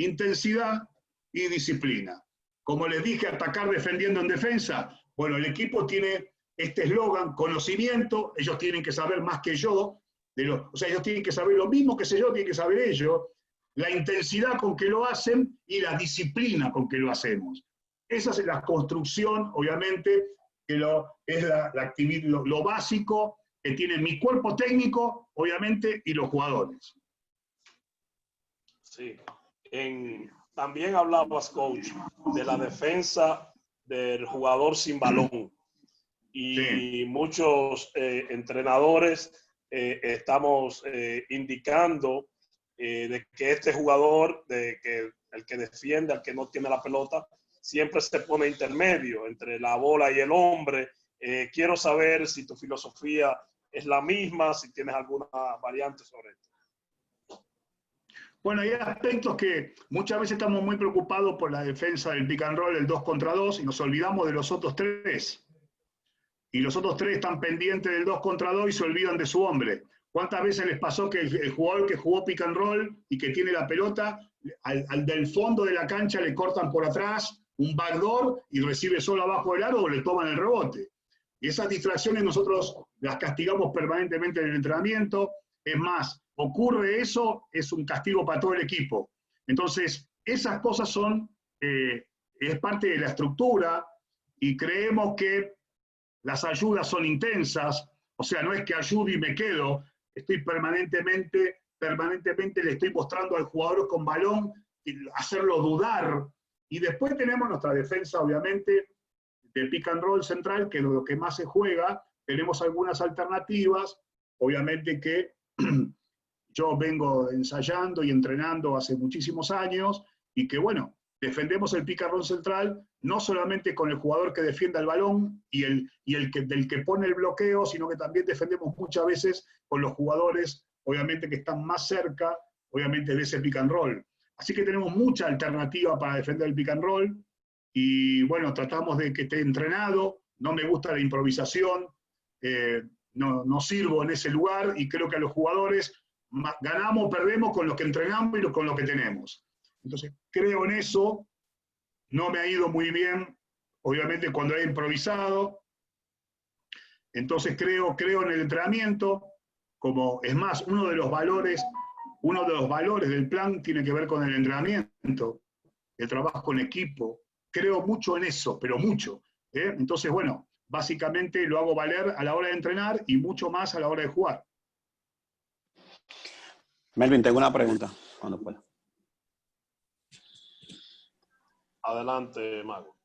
intensidad y disciplina. Como les dije, atacar defendiendo en defensa. Bueno, el equipo tiene este eslogan, conocimiento, ellos tienen que saber más que yo, o sea, ellos tienen que saber lo mismo que sé yo, tienen que saber ellos, la intensidad con que lo hacen y la disciplina con que lo hacemos. Esa es la construcción, obviamente, que es lo básico que tiene mi cuerpo técnico, obviamente, y los jugadores. Sí. También hablabas, coach, de la defensa del jugador sin balón. Y sí, muchos entrenadores estamos indicando de que este jugador, el que defiende, el que no tiene la pelota, siempre se pone intermedio entre la bola y el hombre. Quiero saber si tu filosofía es la misma, si tienes alguna variante sobre esto. Bueno, hay aspectos que muchas veces estamos muy preocupados por la defensa del pick and roll, el 2 contra 2, y nos olvidamos de los otros 3. Y los otros 3 están pendientes del 2 contra 2 y se olvidan de su hombre. ¿Cuántas veces les pasó que el jugador que jugó pick and roll y que tiene la pelota, al del fondo de la cancha le cortan por atrás un backdoor y recibe solo abajo del aro o le toman el rebote? Y esas distracciones nosotros las castigamos permanentemente en el entrenamiento. Es más, ocurre eso, es un castigo para todo el equipo. Entonces, esas cosas es parte de la estructura y creemos que las ayudas son intensas, o sea, no es que ayude y me quedo, estoy permanentemente le estoy mostrando al jugador con balón, hacerlo dudar. Y después tenemos nuestra defensa, obviamente, de pick and roll central, que es lo que más se juega. Tenemos algunas alternativas, obviamente que yo vengo ensayando y entrenando hace muchísimos años, y que bueno, defendemos el pick and roll central, no solamente con el jugador que defienda el balón y del que pone el bloqueo, sino que también defendemos muchas veces con los jugadores, obviamente, que están más cerca, obviamente, de ese pick and roll. Así que tenemos mucha alternativa para defender el pick and roll, y bueno, tratamos de que esté entrenado. No me gusta la improvisación, no sirvo en ese lugar, y creo que a los jugadores ganamos o perdemos con los que entrenamos y con lo que tenemos. Entonces, creo en eso. No me ha ido muy bien, obviamente, cuando he improvisado. Entonces, creo en el entrenamiento. Es más, uno de los valores del plan tiene que ver con el entrenamiento, el trabajo en equipo. Creo mucho en eso, pero mucho. Entonces, bueno, básicamente lo hago valer a la hora de entrenar y mucho más a la hora de jugar. Melvin, tengo una pregunta, cuando pueda. Adelante, Mago.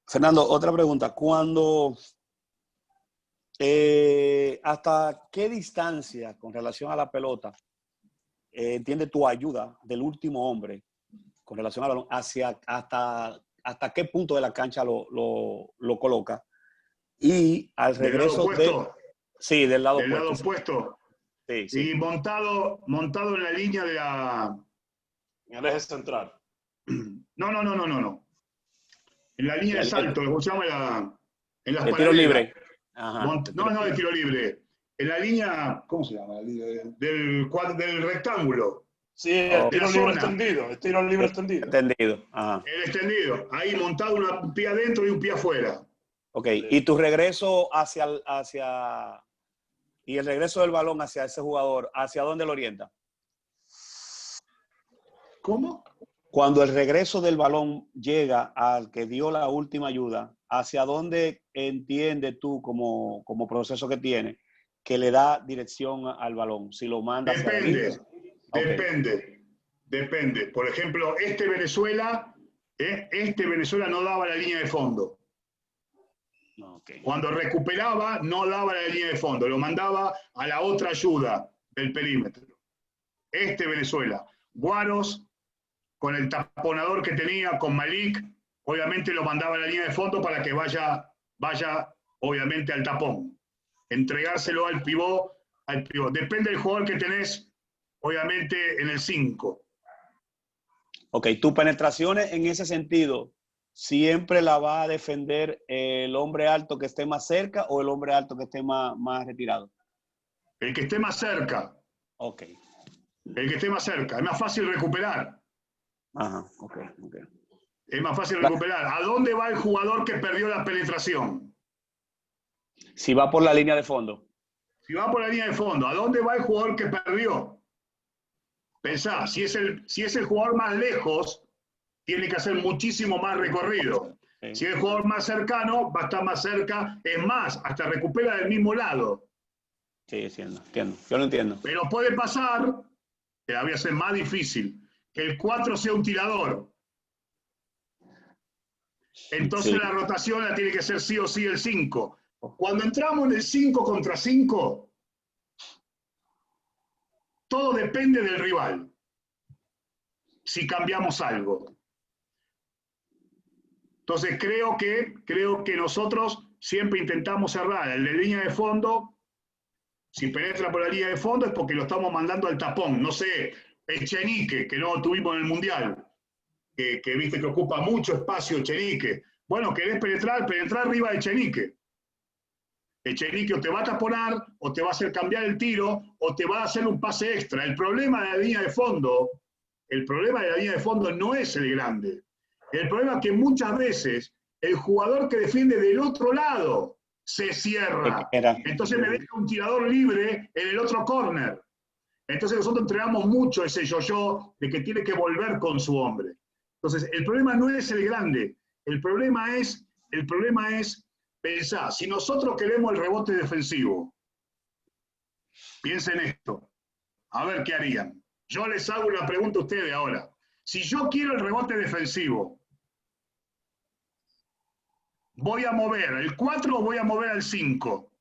Fernando, otra pregunta. ¿Hasta qué distancia con relación a la pelota entiende tu ayuda del último hombre con relación al balón hasta qué punto de la cancha lo coloca? Y al regreso del lado opuesto. Sí. Y montado en la línea de en el eje central. No. En la línea de salto, ¿cómo se llama? En las el tiro libre. Ajá. No, el tiro libre. En la línea, ¿cómo se llama? Del rectángulo. Sí, el tiro libre extendido. El tiro libre extendido. Entendido. Ajá. El extendido. Ahí montado un pie adentro y un pie afuera. Ok. ¿Y tu regreso y el regreso del balón hacia ese jugador, hacia dónde lo orienta? ¿Cómo? Cuando el regreso del balón llega al que dio la última ayuda, ¿hacia dónde entiende tú como proceso que tiene que le da dirección al balón? Si lo manda hacia adelante. Depende. Por ejemplo, este Venezuela no daba la línea de fondo. Okay. Cuando recuperaba, no daba la línea de fondo, lo mandaba a la otra ayuda del perímetro. Este Venezuela. Guaros, con el taponador que tenía, con Malik, obviamente lo mandaba a la línea de fondo para que vaya obviamente al tapón. Entregárselo al pivot. Depende del jugador que tenés, obviamente, en el 5. Ok, tus penetraciones en ese sentido, ¿siempre la va a defender el hombre alto que esté más cerca o el hombre alto que esté más retirado? El que esté más cerca. Ok. El que esté más cerca. Es más fácil recuperar. Ajá, ok, ok. Es más fácil recuperar. ¿A dónde va el jugador que perdió la penetración? Si va por la línea de fondo. Si va por la línea de fondo, ¿a dónde va el jugador que perdió? Pensá, si es el jugador más lejos, tiene que hacer muchísimo más recorrido. Sí. Si es el jugador más cercano, va a estar más cerca. Es más, hasta recupera del mismo lado. Sí, entiendo. Yo lo entiendo. Pero puede pasar, que la voy a hacer más difícil, que el 4 sea un tirador. Entonces Sí. la rotación la tiene que ser sí o sí el 5. Cuando entramos en el 5 contra 5, todo depende del rival. Si cambiamos algo. Entonces creo que nosotros siempre intentamos cerrar el de línea de fondo. Si penetra por la línea de fondo es porque lo estamos mandando al tapón. No sé, Echenique, que no tuvimos en el Mundial, que viste que ocupa mucho espacio Echenique. Bueno, querés penetrar arriba de Echenique. Echenique o te va a taponar, o te va a hacer cambiar el tiro, o te va a hacer un pase extra. El problema de la línea de fondo no es el grande. El problema es que muchas veces el jugador que defiende del otro lado se cierra. Entonces me deja un tirador libre en el otro córner. Entonces nosotros entrenamos mucho ese yo-yo de que tiene que volver con su hombre. Entonces el problema no es el grande. El problema es, pensá, si nosotros queremos el rebote defensivo, piensen esto, a ver qué harían. Yo les hago una pregunta a ustedes ahora. Si yo quiero el rebote defensivo, ¿voy a mover el 4 o voy a mover al 5?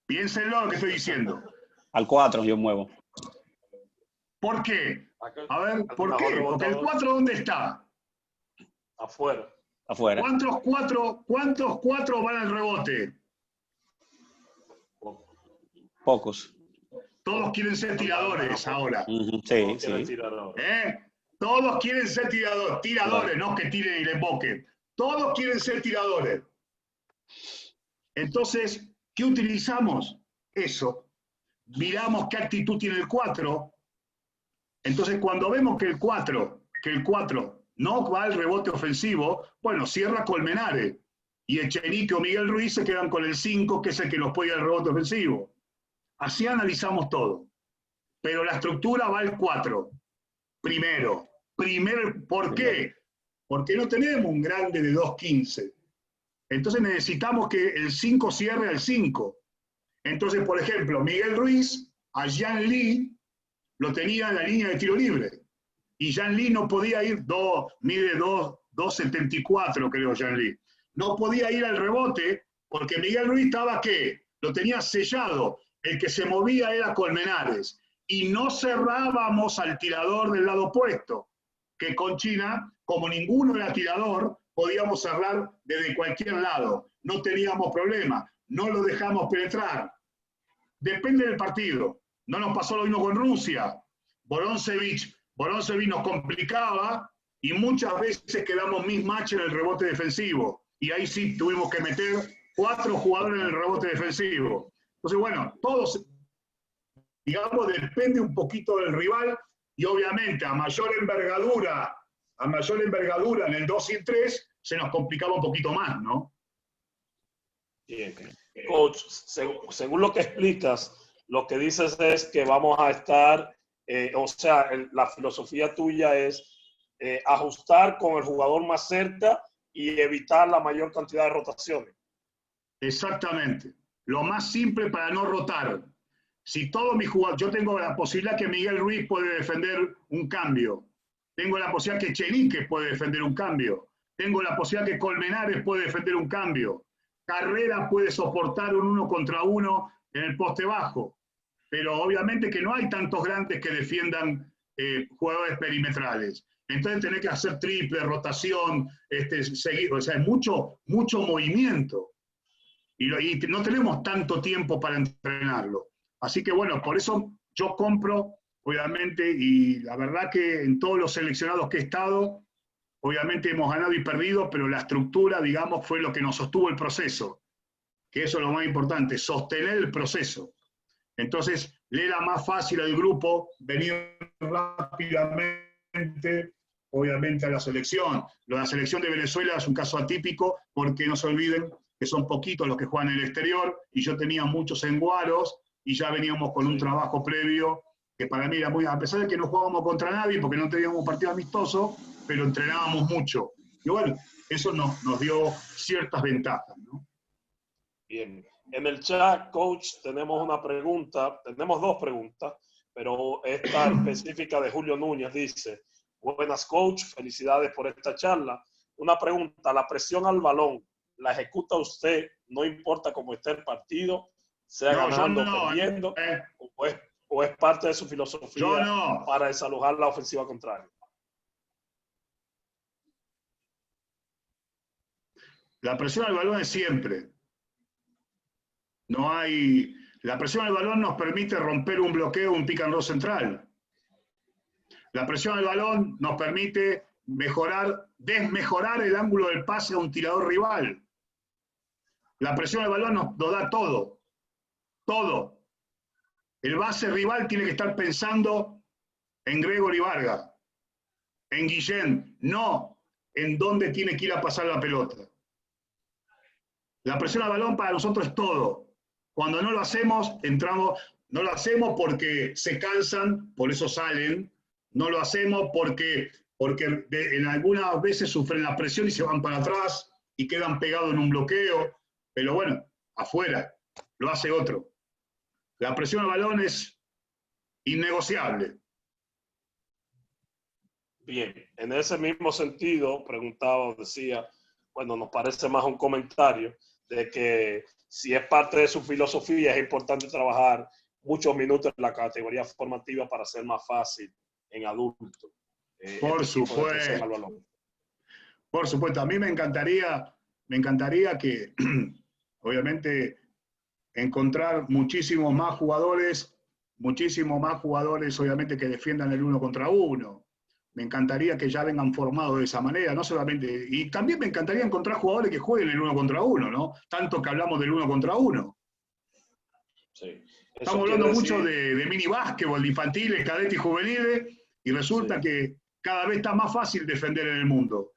Piénsenlo lo que estoy diciendo. Al 4 yo muevo. ¿Por qué? A ver, ¿por qué? Porque el 4 ¿dónde está? Afuera. Afuera. ¿Cuántos 4 van al rebote? Pocos. Todos quieren ser tiradores ahora. Sí. Todos quieren ser tiradores, no que tiren y le emboquen. Todos quieren ser tiradores. Entonces, ¿qué utilizamos? Eso. Miramos qué actitud tiene el 4. Entonces, cuando vemos que el 4 no va al rebote ofensivo, bueno, cierra Colmenares. Y Echenique o Miguel Ruiz se quedan con el 5, que es el que nos puede ir al rebote ofensivo. Así analizamos todo. Pero la estructura va al 4. Primero, ¿por qué? Porque no tenemos un grande de 2.15. Entonces necesitamos que el 5 cierre al 5. Entonces, por ejemplo, Miguel Ruiz a Jean Lee lo tenía en la línea de tiro libre. Y Jean Lee no podía ir, mide 2.74 creo Jean Lee. No podía ir al rebote porque Miguel Ruiz estaba ¿qué? Lo tenía sellado. El que se movía era Colmenares. Y no cerrábamos al tirador del lado opuesto, que con China, como ninguno era tirador, podíamos cerrar desde cualquier lado. No teníamos problema, no lo dejamos penetrar. Depende del partido. No nos pasó lo mismo con Rusia. Boroncevic nos complicaba y muchas veces quedamos mismatch en el rebote defensivo. Y ahí sí tuvimos que meter 4 jugadores en el rebote defensivo. Entonces, bueno, todos, digamos, depende un poquito del rival y obviamente a mayor envergadura en el 2 y el 3 se nos complicaba un poquito más, ¿no? Bien. Coach, según lo que explicas, lo que dices es que vamos a estar, la filosofía tuya es ajustar con el jugador más cerca y evitar la mayor cantidad de rotaciones. Exactamente. Lo más simple para no rotar. Si todos mis jugadores, yo tengo la posibilidad que Miguel Ruiz puede defender un cambio. Tengo la posibilidad que Echenique puede defender un cambio. Tengo la posibilidad que Colmenares puede defender un cambio. Carrera puede soportar un 1 contra 1 en el poste bajo. Pero obviamente que no hay tantos grandes que defiendan jugadores perimetrales. Entonces tenés que hacer triple, rotación, seguir. O sea, hay mucho movimiento. Y no tenemos tanto tiempo para entrenarlo. Así que bueno, por eso yo compro, obviamente, y la verdad que en todos los seleccionados que he estado, obviamente hemos ganado y perdido, pero la estructura, digamos, fue lo que nos sostuvo el proceso. que eso es lo más importante, sostener el proceso. Entonces, le era más fácil al grupo venir rápidamente, obviamente, a la selección. La selección de Venezuela es un caso atípico, porque no se olviden que son poquitos los que juegan en el exterior, y yo tenía muchos enguaros, y ya veníamos con un trabajo previo, que para mí era muy, a pesar de que no jugábamos contra nadie, porque no teníamos un partido amistoso, pero entrenábamos mucho. Y bueno, eso nos dio ciertas ventajas, ¿no? Bien. En el chat, coach, tenemos una pregunta, tenemos dos preguntas, pero esta específica de Julio Núñez dice: buenas, coach, felicidades por esta charla. Una pregunta: ¿la presión al balón la ejecuta usted, no importa cómo esté el partido, sea ganando o perdiendo, o es parte de su filosofía para desalojar la ofensiva contraria? La presión al balón es siempre. No hay. La presión al balón nos permite romper un bloqueo, un pick and roll central. La presión al balón nos permite desmejorar el ángulo del pase a un tirador rival. La presión al balón nos da todo. Todo. El base rival tiene que estar pensando en Gregory Vargas, en Guillén, no en dónde tiene que ir a pasar la pelota. La presión al balón para nosotros es todo. Cuando no lo hacemos, no lo hacemos porque se cansan, por eso salen, no lo hacemos porque en algunas veces sufren la presión y se van para atrás y quedan pegados en un bloqueo, pero bueno, afuera, lo hace otro. La presión al balón es innegociable. Bien, en ese mismo sentido, preguntaba, decía, bueno, nos parece más un comentario de que si es parte de su filosofía, es importante trabajar muchos minutos en la categoría formativa para ser más fácil en adulto. Por supuesto. Por supuesto, a mí me encantaría que, obviamente, encontrar muchísimos más jugadores, obviamente, que defiendan el 1 contra 1. Me encantaría que ya vengan formados de esa manera, no solamente, y también me encantaría encontrar jugadores que jueguen el 1 contra 1, ¿no? Tanto que hablamos del 1 contra 1. Sí. Estamos hablando mucho de mini básquetbol, de infantiles, cadetes y juveniles, y resulta que cada vez está más fácil defender en el mundo.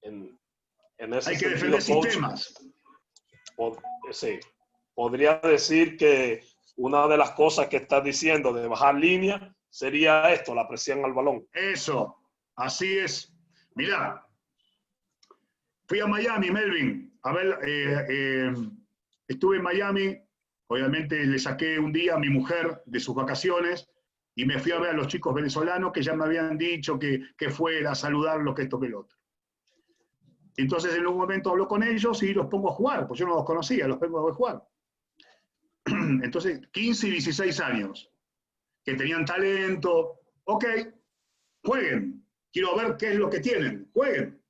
En ese hay que defender sistemas. Sí. Podría decir que una de las cosas que estás diciendo de bajar línea sería esto, la presión al balón. Eso, así es. Mirá, fui a Miami, Melvin. A ver, estuve en Miami, obviamente le saqué un día a mi mujer de sus vacaciones y me fui a ver a los chicos venezolanos que ya me habían dicho que fuera a saludarlos, que esto, que el otro. Entonces en un momento hablo con ellos y los pongo a jugar, pues yo no los conocía, los pongo a jugar. Entonces, 15 y 16 años, que tenían talento, ok, jueguen, quiero ver qué es lo que tienen, jueguen.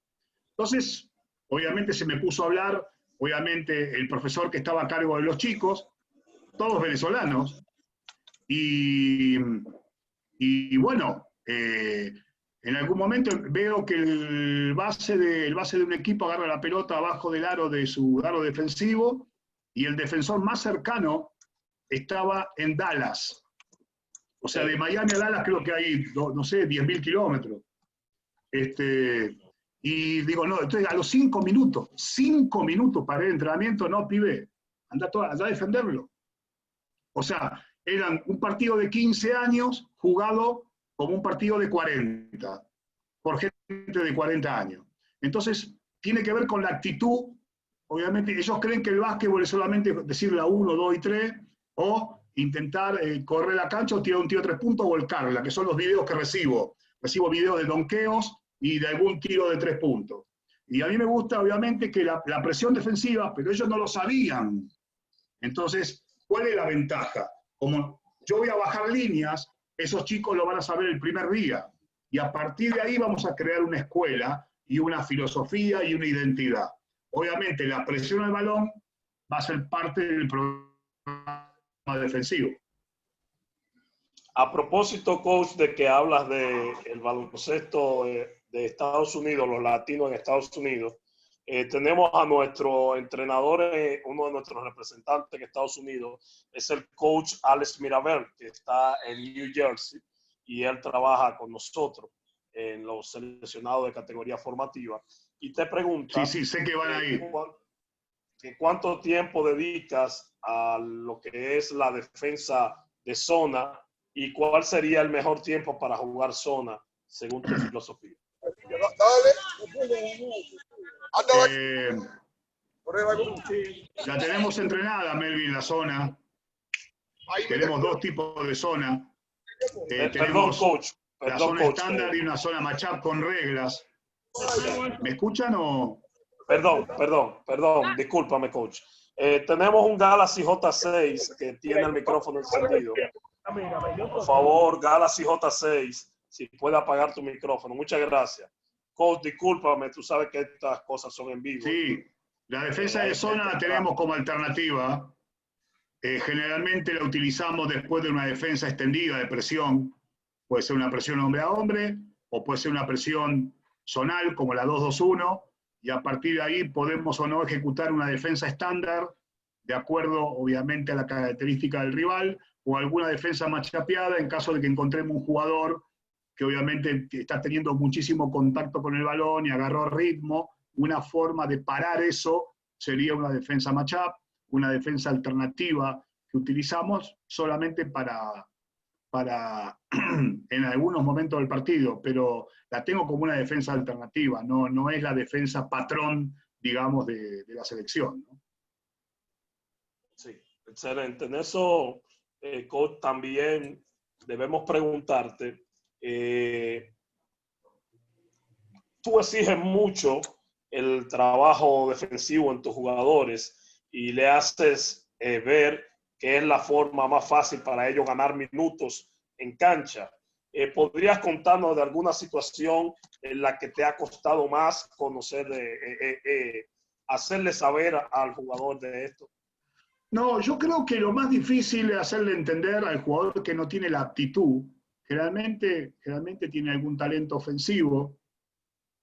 Entonces, obviamente se me puso a hablar, obviamente el profesor que estaba a cargo de los chicos, todos venezolanos, y bueno, en algún momento veo que el base de un equipo agarra la pelota abajo del aro de su aro defensivo, y el defensor más cercano estaba en Dallas. O sea, de Miami a Dallas creo que hay, no sé, 10.000 kilómetros. Y digo, no, entonces a los 5 minutos para el entrenamiento, no, pibe, anda a defenderlo. O sea, eran un partido de 15 años jugado como un partido de 40, por gente de 40 años. Entonces, tiene que ver con la actitud. Obviamente, ellos creen que el básquetbol es solamente decir la 1, 2 y 3, o intentar correr la cancha o tirar un tiro de 3 puntos o volcarla, que son los videos que recibo. Recibo videos de donkeos y de algún tiro de 3 puntos. Y a mí me gusta, obviamente, que la presión defensiva, pero ellos no lo sabían. Entonces, ¿cuál es la ventaja? Como yo voy a bajar líneas, esos chicos lo van a saber el primer día. Y a partir de ahí vamos a crear una escuela y una filosofía y una identidad. Obviamente, la presión al balón va a ser parte del programa defensivo. A propósito, coach, de que hablas del baloncesto de Estados Unidos, los latinos en Estados Unidos, tenemos a nuestro entrenador, uno de nuestros representantes en Estados Unidos, es el coach Alex Mirabel, que está en New Jersey, y él trabaja con nosotros en los seleccionados de categoría formativa. Y te pregunta, sí, sé que van a ir. ¿cuánto tiempo dedicas a lo que es la defensa de zona y cuál sería el mejor tiempo para jugar zona según tu filosofía? La tenemos entrenada, Melvin, la zona. Tenemos dos tipos de zona. Tenemos coach. La zona estándar y una zona matchup con reglas. ¿Me escuchan o...? Perdón, discúlpame, coach. Tenemos un Galaxy J6 que tiene el micrófono encendido. Por favor, Galaxy J6, si puede apagar tu micrófono. Muchas gracias. Coach, discúlpame, tú sabes que estas cosas son en vivo. Sí, la defensa de zona la tenemos como alternativa. Generalmente la utilizamos después de una defensa extendida de presión. Puede ser una presión hombre a hombre o puede ser una presión zonal como la 2-2-1, y a partir de ahí podemos o no ejecutar una defensa estándar de acuerdo obviamente a la característica del rival, o alguna defensa machapeada en caso de que encontremos un jugador que obviamente está teniendo muchísimo contacto con el balón y agarró ritmo. Una forma de parar eso sería una defensa matchup, una defensa alternativa que utilizamos solamente para en algunos momentos del partido, pero la tengo como una defensa alternativa, no es la defensa patrón, digamos, de la selección, ¿no? Sí, excelente. En eso, coach, también debemos preguntarte, tú exiges mucho el trabajo defensivo en tus jugadores y le haces ver que es la forma más fácil para ellos ganar minutos en cancha. ¿Podrías contarnos de alguna situación en la que te ha costado más conocer, hacerle saber al jugador de esto? No, yo creo que lo más difícil es hacerle entender al jugador que no tiene la aptitud. Generalmente tiene algún talento ofensivo.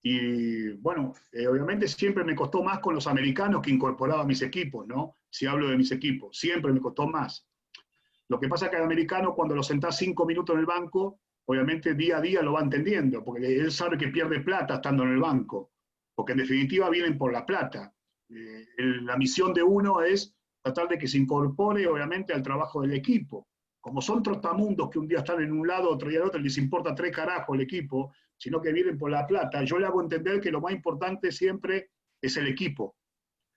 Y bueno, obviamente siempre me costó más con los americanos que incorporaba a mis equipos, ¿no? Si hablo de mis equipos, siempre me costó más. Lo que pasa es que el americano, cuando lo sentás 5 minutos en el banco, obviamente día a día lo va entendiendo, porque él sabe que pierde plata estando en el banco, porque en definitiva vienen por la plata. La misión de uno es tratar de que se incorpore, obviamente, al trabajo del equipo. Como son trotamundos que un día están en un lado, otro día en otro, les importa 3 carajos el equipo, sino que vienen por la plata, yo le hago entender que lo más importante siempre es el equipo.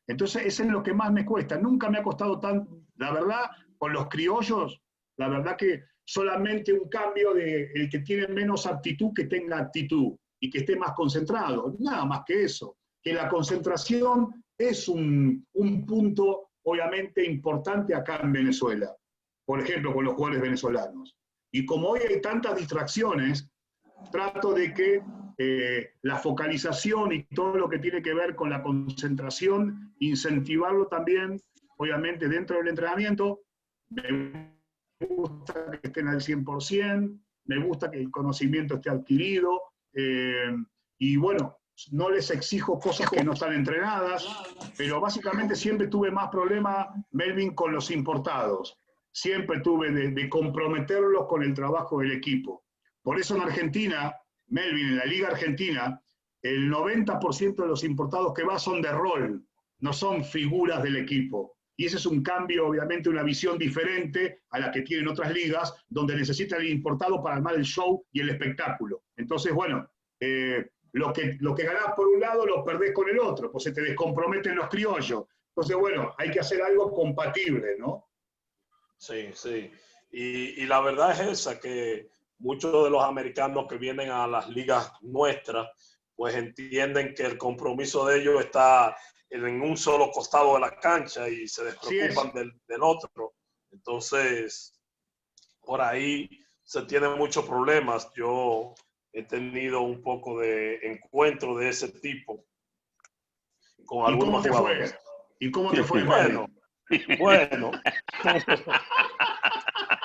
Entonces, eso es lo que más me cuesta. Nunca me ha costado tanto, la verdad, con los criollos, la verdad que solamente un cambio de el que tiene menos aptitud que tenga actitud y que esté más concentrado. Nada más que eso. Que la concentración es un punto, obviamente, importante acá en Venezuela. Por ejemplo, con los jugadores venezolanos. Y como hoy hay tantas distracciones, trato de que la focalización y todo lo que tiene que ver con la concentración, incentivarlo también, obviamente, dentro del entrenamiento. Me gusta que estén al 100%, me gusta que el conocimiento esté adquirido, y bueno, no les exijo cosas que no están entrenadas, pero básicamente siempre tuve más problema, Melvin, con los importados. Siempre tuve de comprometerlos con el trabajo del equipo. Por eso en Argentina, Melvin, en la Liga Argentina, el 90% de los importados que va son de rol, no son figuras del equipo. Y ese es un cambio, obviamente, una visión diferente a la que tienen otras ligas, donde necesitan el importado para armar el show y el espectáculo. Entonces, bueno, lo que ganás por un lado lo perdés con el otro, pues se te descomprometen los criollos. Entonces, bueno, hay que hacer algo compatible, ¿no? Sí, sí. Y la verdad es esa, que muchos de los americanos que vienen a las ligas nuestras, pues entienden que el compromiso de ellos está en un solo costado de la cancha y se despreocupan del otro. Entonces, por ahí se tienen muchos problemas. Yo he tenido un poco de encuentro de ese tipo con algunos jugadores. ¿Y cómo te fue? Bueno.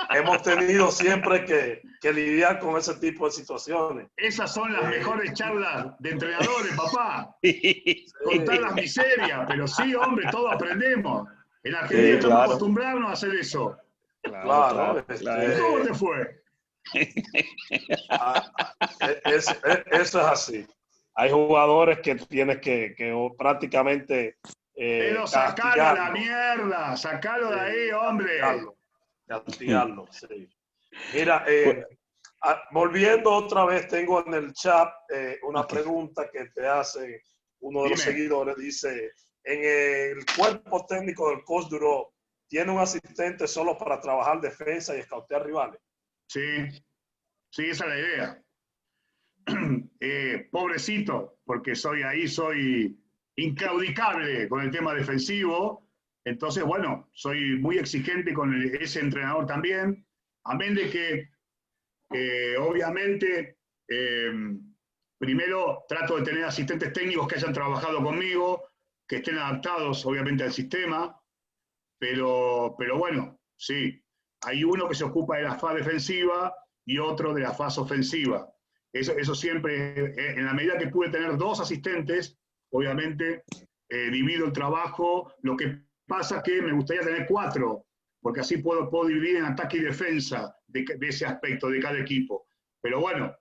hemos tenido siempre que lidiar con ese tipo de situaciones. Esas son las mejores charlas de entrenadores, papá. Contar las miserias, pero sí, hombre, todos aprendemos. En Argentina estamos acostumbrados a hacer eso. Claro. ¿Cómo te fue? Eso es así. Hay jugadores que tienes que prácticamente pero sacalo a la mierda, sacalo de ahí, hombre. Castigarlo, sí. Mira, volviendo otra vez, tengo en el chat una pregunta que te hace uno de los seguidores. Dice, en el cuerpo técnico del Coach Duro, ¿tiene un asistente solo para trabajar defensa y escautear rivales? Sí, esa es la idea. Pobrecito, porque soy inclaudicable con el tema defensivo. Entonces, bueno, soy muy exigente con ese entrenador también. Amén de que obviamente, primero trato de tener asistentes técnicos que hayan trabajado conmigo, que estén adaptados, obviamente, al sistema. Pero bueno, sí, hay uno que se ocupa de la fase defensiva y otro de la fase ofensiva. Eso siempre, en la medida que pude tener 2 asistentes, obviamente divido el trabajo. Lo que pasa es que me gustaría tener 4, porque así puedo dividir en ataque y defensa de ese aspecto de cada equipo. Pero bueno,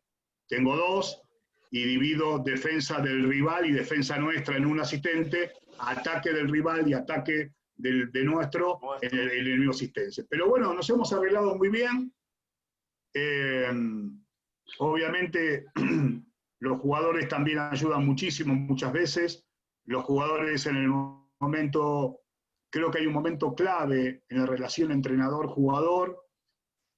tengo 2 y divido defensa del rival y defensa nuestra en un asistente, ataque del rival y ataque de nuestro en el mismo asistente. Pero bueno, nos hemos arreglado muy bien. Obviamente los jugadores también ayudan muchísimo muchas veces. Los jugadores en el momento, creo que hay un momento clave en la relación entrenador-jugador,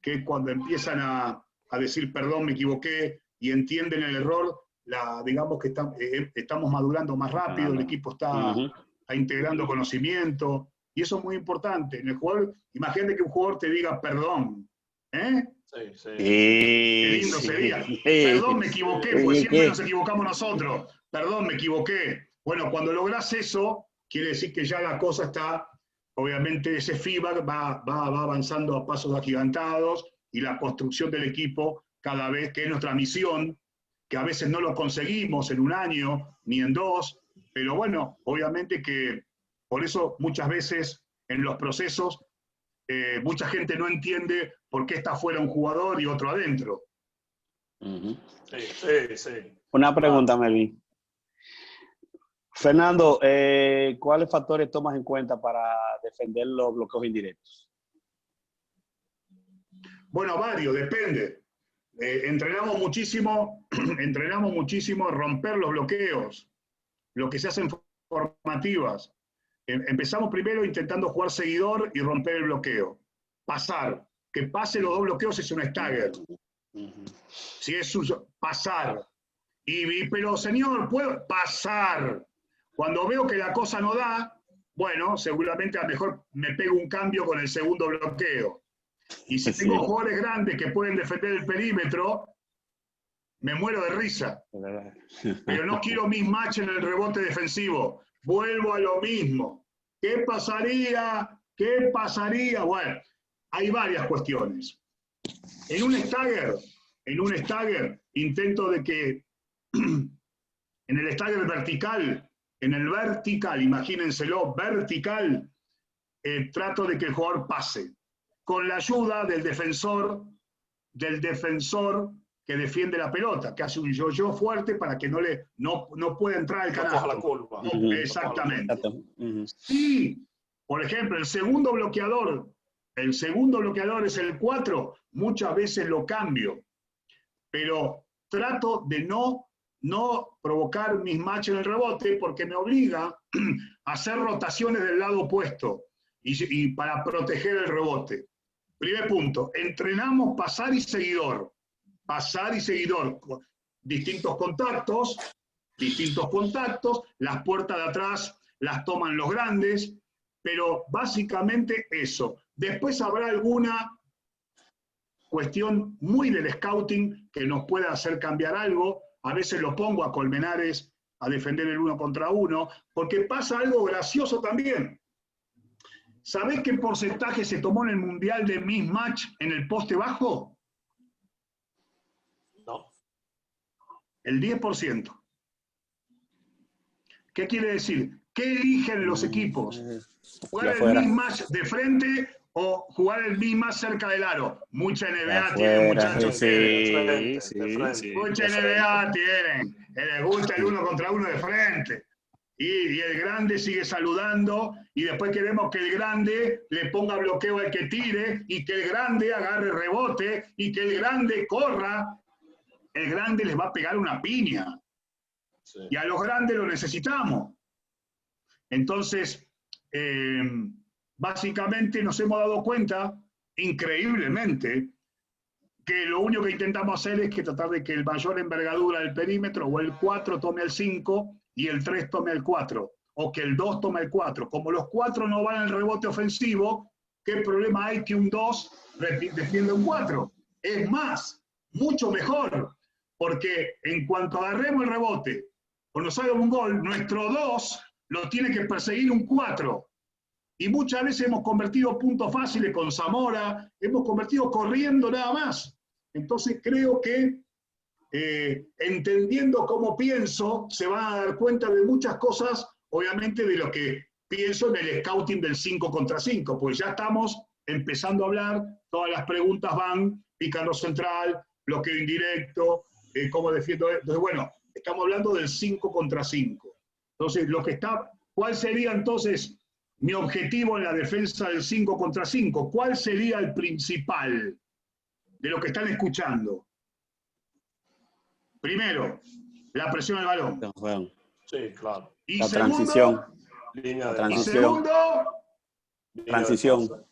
que es cuando empiezan a decir perdón, me equivoqué, y entienden el error, digamos que estamos madurando más rápido, el equipo está integrando conocimiento, y eso es muy importante. En el jugador, imagínate que un jugador te diga perdón, ¿eh? Sí. Qué lindo sería. Perdón, me equivoqué, porque siempre nos equivocamos nosotros. Perdón, me equivoqué. Bueno, cuando lográs eso, quiere decir que ya la cosa está, obviamente ese feedback va avanzando a pasos agigantados, y la construcción del equipo cada vez, que es nuestra misión, que a veces no lo conseguimos en un año ni en 2, pero bueno, obviamente que por eso muchas veces en los procesos mucha gente no entiende por qué está fuera un jugador y otro adentro. Sí. Una pregunta, Melvin. Fernando, ¿cuáles factores tomas en cuenta para defender los bloqueos indirectos? Bueno, varios, depende. Entrenamos muchísimo romper los bloqueos, lo que se hacen formativas. Empezamos primero intentando jugar seguidor y romper el bloqueo. Pasar. Que pase los 2 bloqueos es un stagger. Si es pasar. Pero señor, ¿puedo pasar? Cuando veo que la cosa no da, bueno, seguramente a lo mejor me pego un cambio con el segundo bloqueo. Y si tengo jugadores grandes que pueden defender el perímetro, me muero de risa. Pero no quiero mismatch en el rebote defensivo. Vuelvo a lo mismo. ¿Qué pasaría? Bueno, hay varias cuestiones. En un stagger, intento de que en el stagger vertical, imagínenselo, vertical, trato de que el jugador pase, con la ayuda del defensor que defiende la pelota, que hace un yo-yo fuerte para que no pueda entrar al canasto. La curva. Exactamente. Sí, por ejemplo, el segundo bloqueador es el 4, muchas veces lo cambio, pero trato de no provocar mismatch en el rebote, porque me obliga a hacer rotaciones del lado opuesto y para proteger el rebote. Primer punto, entrenamos pasar y seguidor. Distintos contactos, las puertas de atrás las toman los grandes, pero básicamente eso. Después habrá alguna cuestión muy del scouting que nos pueda hacer cambiar algo. A veces lo pongo a Colmenares a defender el 1 contra 1, porque pasa algo gracioso también. ¿Sabés qué porcentaje se tomó en el Mundial de mismatch en el poste bajo? No. El 10%. ¿Qué quiere decir? ¿Qué eligen los equipos? ¿Jugar el mismatch de frente o jugar el mismatch cerca del aro? Mucha NBA tienen, muchachos. Sí. Mucha NBA tienen. Les gusta el 1 contra 1 de frente. Y el grande sigue saludando y después queremos que el grande le ponga bloqueo al que tire y que el grande agarre rebote y que el grande corra. El grande les va a pegar una piña. Sí. Y a los grandes lo necesitamos. Entonces, básicamente nos hemos dado cuenta, increíblemente, que lo único que intentamos hacer es que tratar de que el mayor envergadura del perímetro o el 4 tome el 5 y el 3 tome el 4, o que el 2 tome el 4. Como los 4 no van al rebote ofensivo, ¿qué problema hay que un 2 defienda un 4? Es más, mucho mejor, porque en cuanto agarremos el rebote o nos haga un gol, nuestro 2 lo tiene que perseguir un 4. Y muchas veces hemos convertido puntos fáciles con Zamora, hemos convertido corriendo nada más. Entonces creo que entendiendo cómo pienso, se van a dar cuenta de muchas cosas, obviamente de lo que pienso en el scouting del 5 contra 5, pues ya estamos empezando a hablar, todas las preguntas van, picando central, bloqueo indirecto, cómo defiendo. Entonces, bueno, estamos hablando del 5 contra 5. Entonces, ¿cuál sería entonces mi objetivo en la defensa del 5 contra 5? ¿Cuál sería el principal de lo que están escuchando? Primero, la presión al balón. Sí, claro. Y la segundo, transición. Línea de y segundo, transición.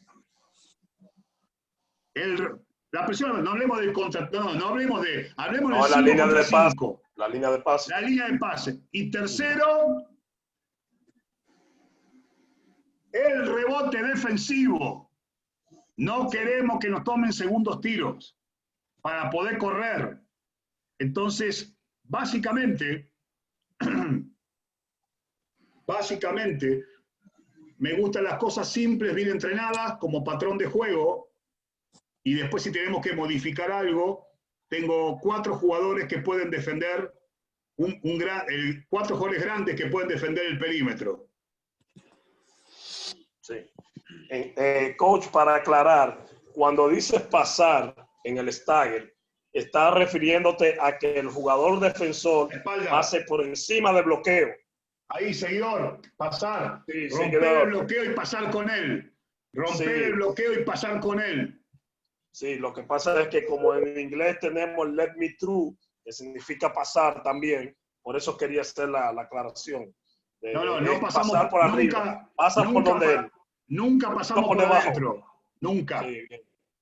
La presión, no hablemos del contra, no hablemos de, hablemos no, del 5 contra 5. La línea de pase. La línea de pase. Y tercero, el rebote defensivo. No queremos que nos tomen segundos tiros para poder correr. Entonces, básicamente, me gustan las cosas simples, bien entrenadas, como patrón de juego, y después si tenemos que modificar algo, tengo 4 jugadores que pueden defender, 4 jugadores grandes que pueden defender el perímetro. Sí. Coach, para aclarar, cuando dices pasar en el stagger, ¿estás refiriéndote a que el jugador defensor pase por encima del bloqueo? Ahí, seguidor, pasar, sí, romper el bloqueo y pasar con él. Romper el bloqueo y pasar con él. Sí, lo que pasa es que como en inglés tenemos let me through, que significa pasar también, por eso quería hacer la aclaración. No pasamos pasar por arriba, pasa por donde él. Nunca pasamos por adentro, nunca. Sí,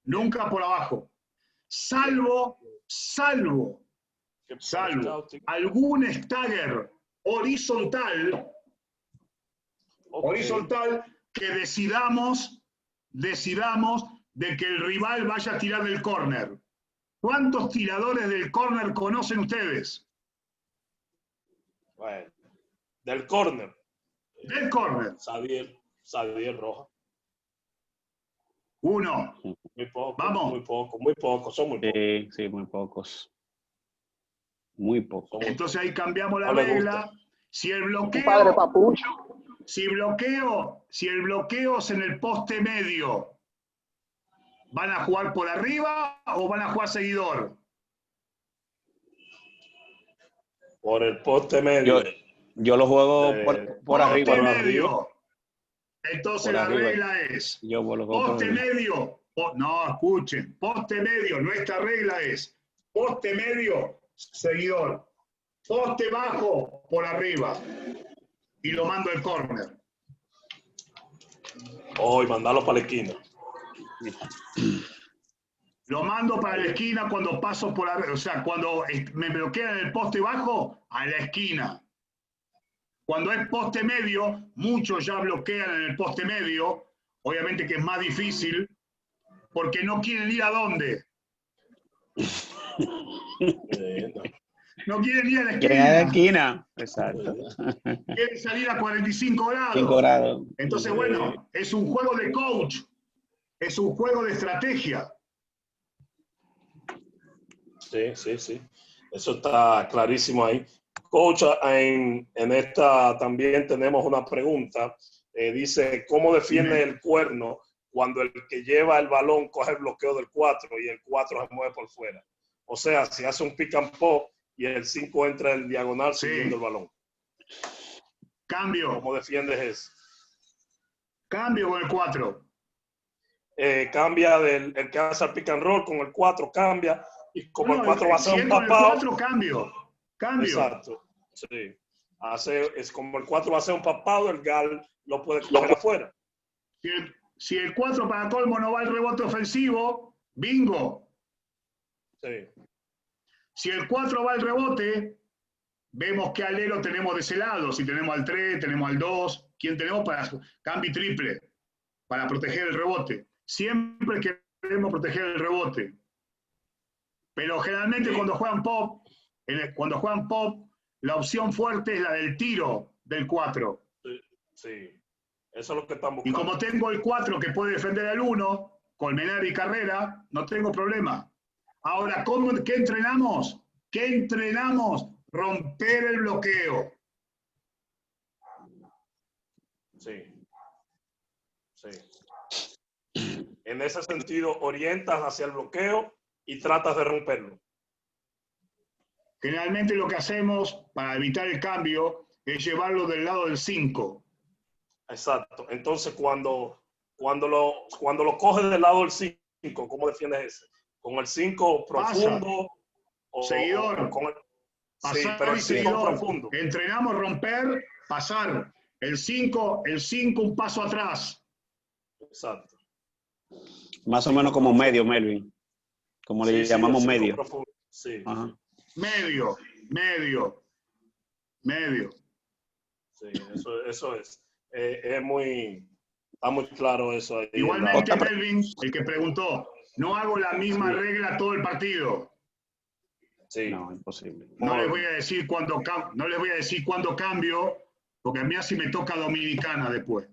nunca por abajo. Salvo algún stagger horizontal que decidamos de que el rival vaya a tirar del córner. ¿Cuántos tiradores del córner conocen ustedes? Bueno, del córner. Del córner. Xavier Rojas. 1. Muy poco. Vamos. Muy poco. Son muy pocos. Sí, muy pocos. Muy pocos. Entonces ahí cambiamos la regla. Si el bloqueo. Padre Papucho. Si el bloqueo es en el poste medio, ¿van a jugar por arriba o van a jugar seguidor? Por el poste medio. Yo lo juego por arriba. Poste medio. Entonces la regla es poste medio. No, escuchen. Poste medio. Nuestra regla es poste medio, seguidor. Poste bajo, por arriba. Y lo mando al córner. Y mandarlo para la esquina. Lo mando para la esquina cuando paso por arriba. O sea, cuando me bloquean el poste bajo, a la esquina. Cuando es poste medio, muchos ya bloquean en el poste medio. Obviamente que es más difícil, porque no quieren ir a dónde. No quieren ir a la Quieren ir a la esquina. esquina. Exacto. Quieren salir a 45 grados. 5 grados. Entonces, bueno, es un juego de coach. Es un juego de estrategia. Sí. Eso está clarísimo ahí. Coach, en esta también tenemos una pregunta. Dice, ¿cómo defiende el cuerno cuando el que lleva el balón coge el bloqueo del 4 y el 4 se mueve por fuera? O sea, si hace un pick and pop y el 5 entra en diagonal siguiendo el balón. Cambio. ¿Cómo defiendes eso? Cambio con el 4. Cambia el que hace el pick and roll con el 4, cambia. Y como el 4 va a ser un papado. El 4, cambio. Exacto. Sí. Es como el 4 va a ser un papado, el GAL lo puede coger afuera. Si el 4 para colmo no va al rebote ofensivo, bingo. Sí. Si el 4 va al rebote, vemos qué alero tenemos de ese lado. Si tenemos al 3, tenemos al 2. ¿Quién tenemos para cambio triple? Para proteger el rebote. Siempre queremos proteger el rebote. Pero generalmente cuando juegan pop, la opción fuerte es la del tiro del 4. Sí. Eso es lo que están buscando. Y como tengo el 4 que puede defender al 1, Colmenar y Carrera, no tengo problema. Ahora, ¿qué entrenamos? ¿Qué entrenamos? Romper el bloqueo. Sí. En ese sentido, orientas hacia el bloqueo y tratas de romperlo. Generalmente lo que hacemos para evitar el cambio es llevarlo del lado del 5. Exacto. Entonces, cuando lo coges del lado del 5, ¿cómo defiendes ese? ¿Con el 5 profundo? Seguidor. O con el, pasar, sí, pero el 5 profundo. Entrenamos romper, pasar. El 5 un paso atrás. Exacto. Más o menos como medio, Melvin. Como le llamamos medio. Sí. Ajá. Medio. Sí, eso es. Está muy claro eso ahí. Igualmente, Melvin, el que preguntó, no hago la misma regla todo el partido. Sí. No, imposible. No les voy a decir cuándo cambio, porque a mí así me toca Dominicana después.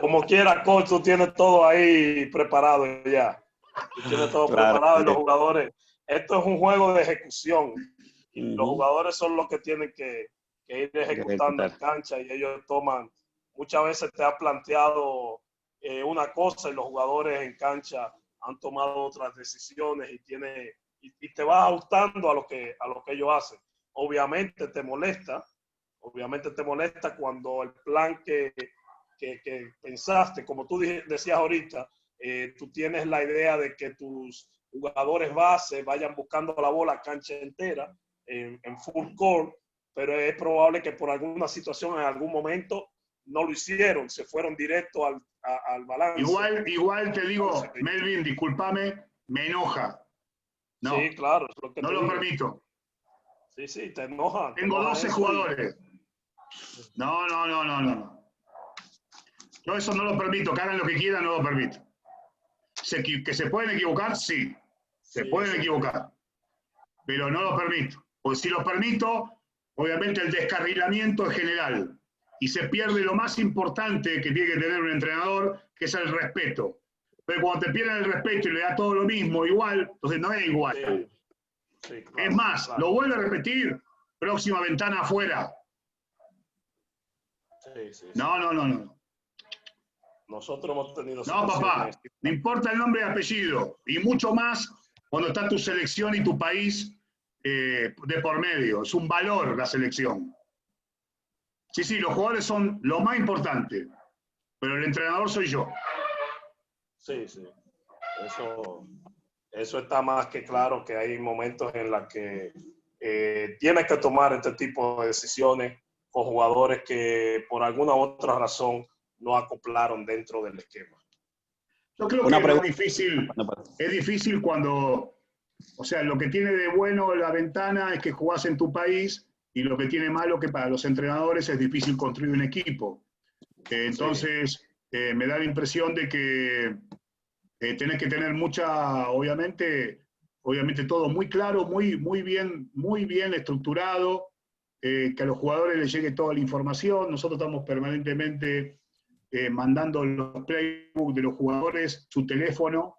Como quiera, coach, tú tienes todo ahí preparado ya. Tú tienes todo preparado y los jugadores. Esto es un juego de ejecución. Y los jugadores son los que tienen que ir ejecutando en cancha y ellos toman. Muchas veces te ha planteado una cosa y los jugadores en cancha han tomado otras decisiones y te vas ajustando a lo que ellos hacen. Obviamente te molesta cuando el plan que pensaste, como tú decías ahorita, tú tienes la idea de que tus jugadores base vayan buscando la bola cancha entera en full court, pero es probable que por alguna situación en algún momento no lo hicieron, se fueron directo al balance. Igual te digo, Melvin, discúlpame, me enoja. No, sí, claro, es lo que no lo permito. Sí, te enoja. Tengo 12 jugadores. No. Yo eso no lo permito, que hagan lo que quieran, no lo permito. ¿Que se pueden equivocar? Sí, se pueden equivocar. Pero no lo permito. Porque si lo permito, obviamente el descarrilamiento es general. Y se pierde lo más importante que tiene que tener un entrenador, que es el respeto. Pero cuando te pierden el respeto y le da todo lo mismo, igual, entonces no es igual. Sí, claro, es más, claro. Lo vuelvo a repetir, próxima ventana afuera. Sí. No. Nosotros hemos tenido... No, papá, no importa el nombre y apellido. Y mucho más cuando está tu selección y tu país de por medio. Es un valor la selección. Sí, los jugadores son lo más importante. Pero el entrenador soy yo. Sí. Eso está más que claro, que hay momentos en los que tienes que tomar este tipo de decisiones con jugadores que por alguna u otra razón no acoplaron dentro del esquema. Yo creo que es difícil cuando, o sea, lo que tiene de bueno la ventana es que jugás en tu país y lo que tiene malo que para los entrenadores es difícil construir un equipo. Entonces, me da la impresión de que tenés que tener mucha, obviamente, obviamente todo muy claro, muy bien estructurado, que a los jugadores les llegue toda la información. Nosotros estamos permanentemente mandando los playbooks de los jugadores, su teléfono.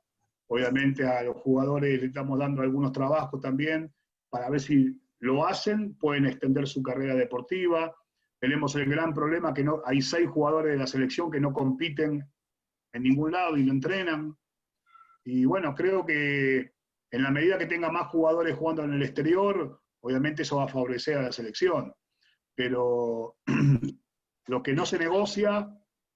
Obviamente a los jugadores le estamos dando algunos trabajos también para ver si lo hacen, pueden extender su carrera deportiva. Tenemos el gran problema que no, hay 6 jugadores de la selección que no compiten en ningún lado y no entrenan. Y bueno, creo que en la medida que tenga más jugadores jugando en el exterior, obviamente eso va a favorecer a la selección. Pero lo que no se negocia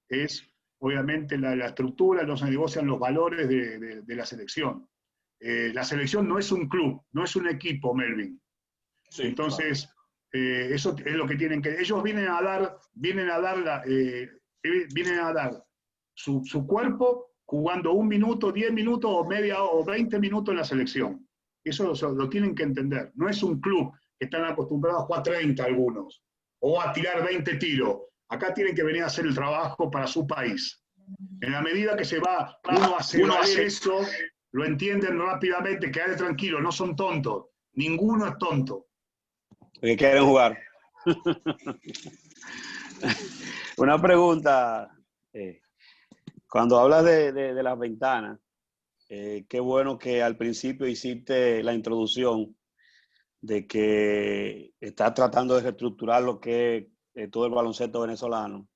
es, obviamente, la estructura, no se negocian los valores de la selección. La selección no es un club, no es un equipo, Melvin. Sí, entonces, claro. Eso es lo que tienen que... Ellos vienen a dar su cuerpo jugando 1 minuto, 10 minutos o media o 20 minutos en la selección. Eso lo tienen que entender. No es un club que están acostumbrados a jugar 30 algunos, o a tirar 20 tiros. Acá tienen que venir a hacer el trabajo para su país. En la medida que se va uno a hacer eso, lo entienden rápidamente, quédate tranquilo, no son tontos. Ninguno es tonto. Porque quieren jugar. Una pregunta. Cuando hablas de las ventanas, qué bueno que al principio hiciste la introducción de que estás tratando de reestructurar lo que es todo el baloncesto venezolano.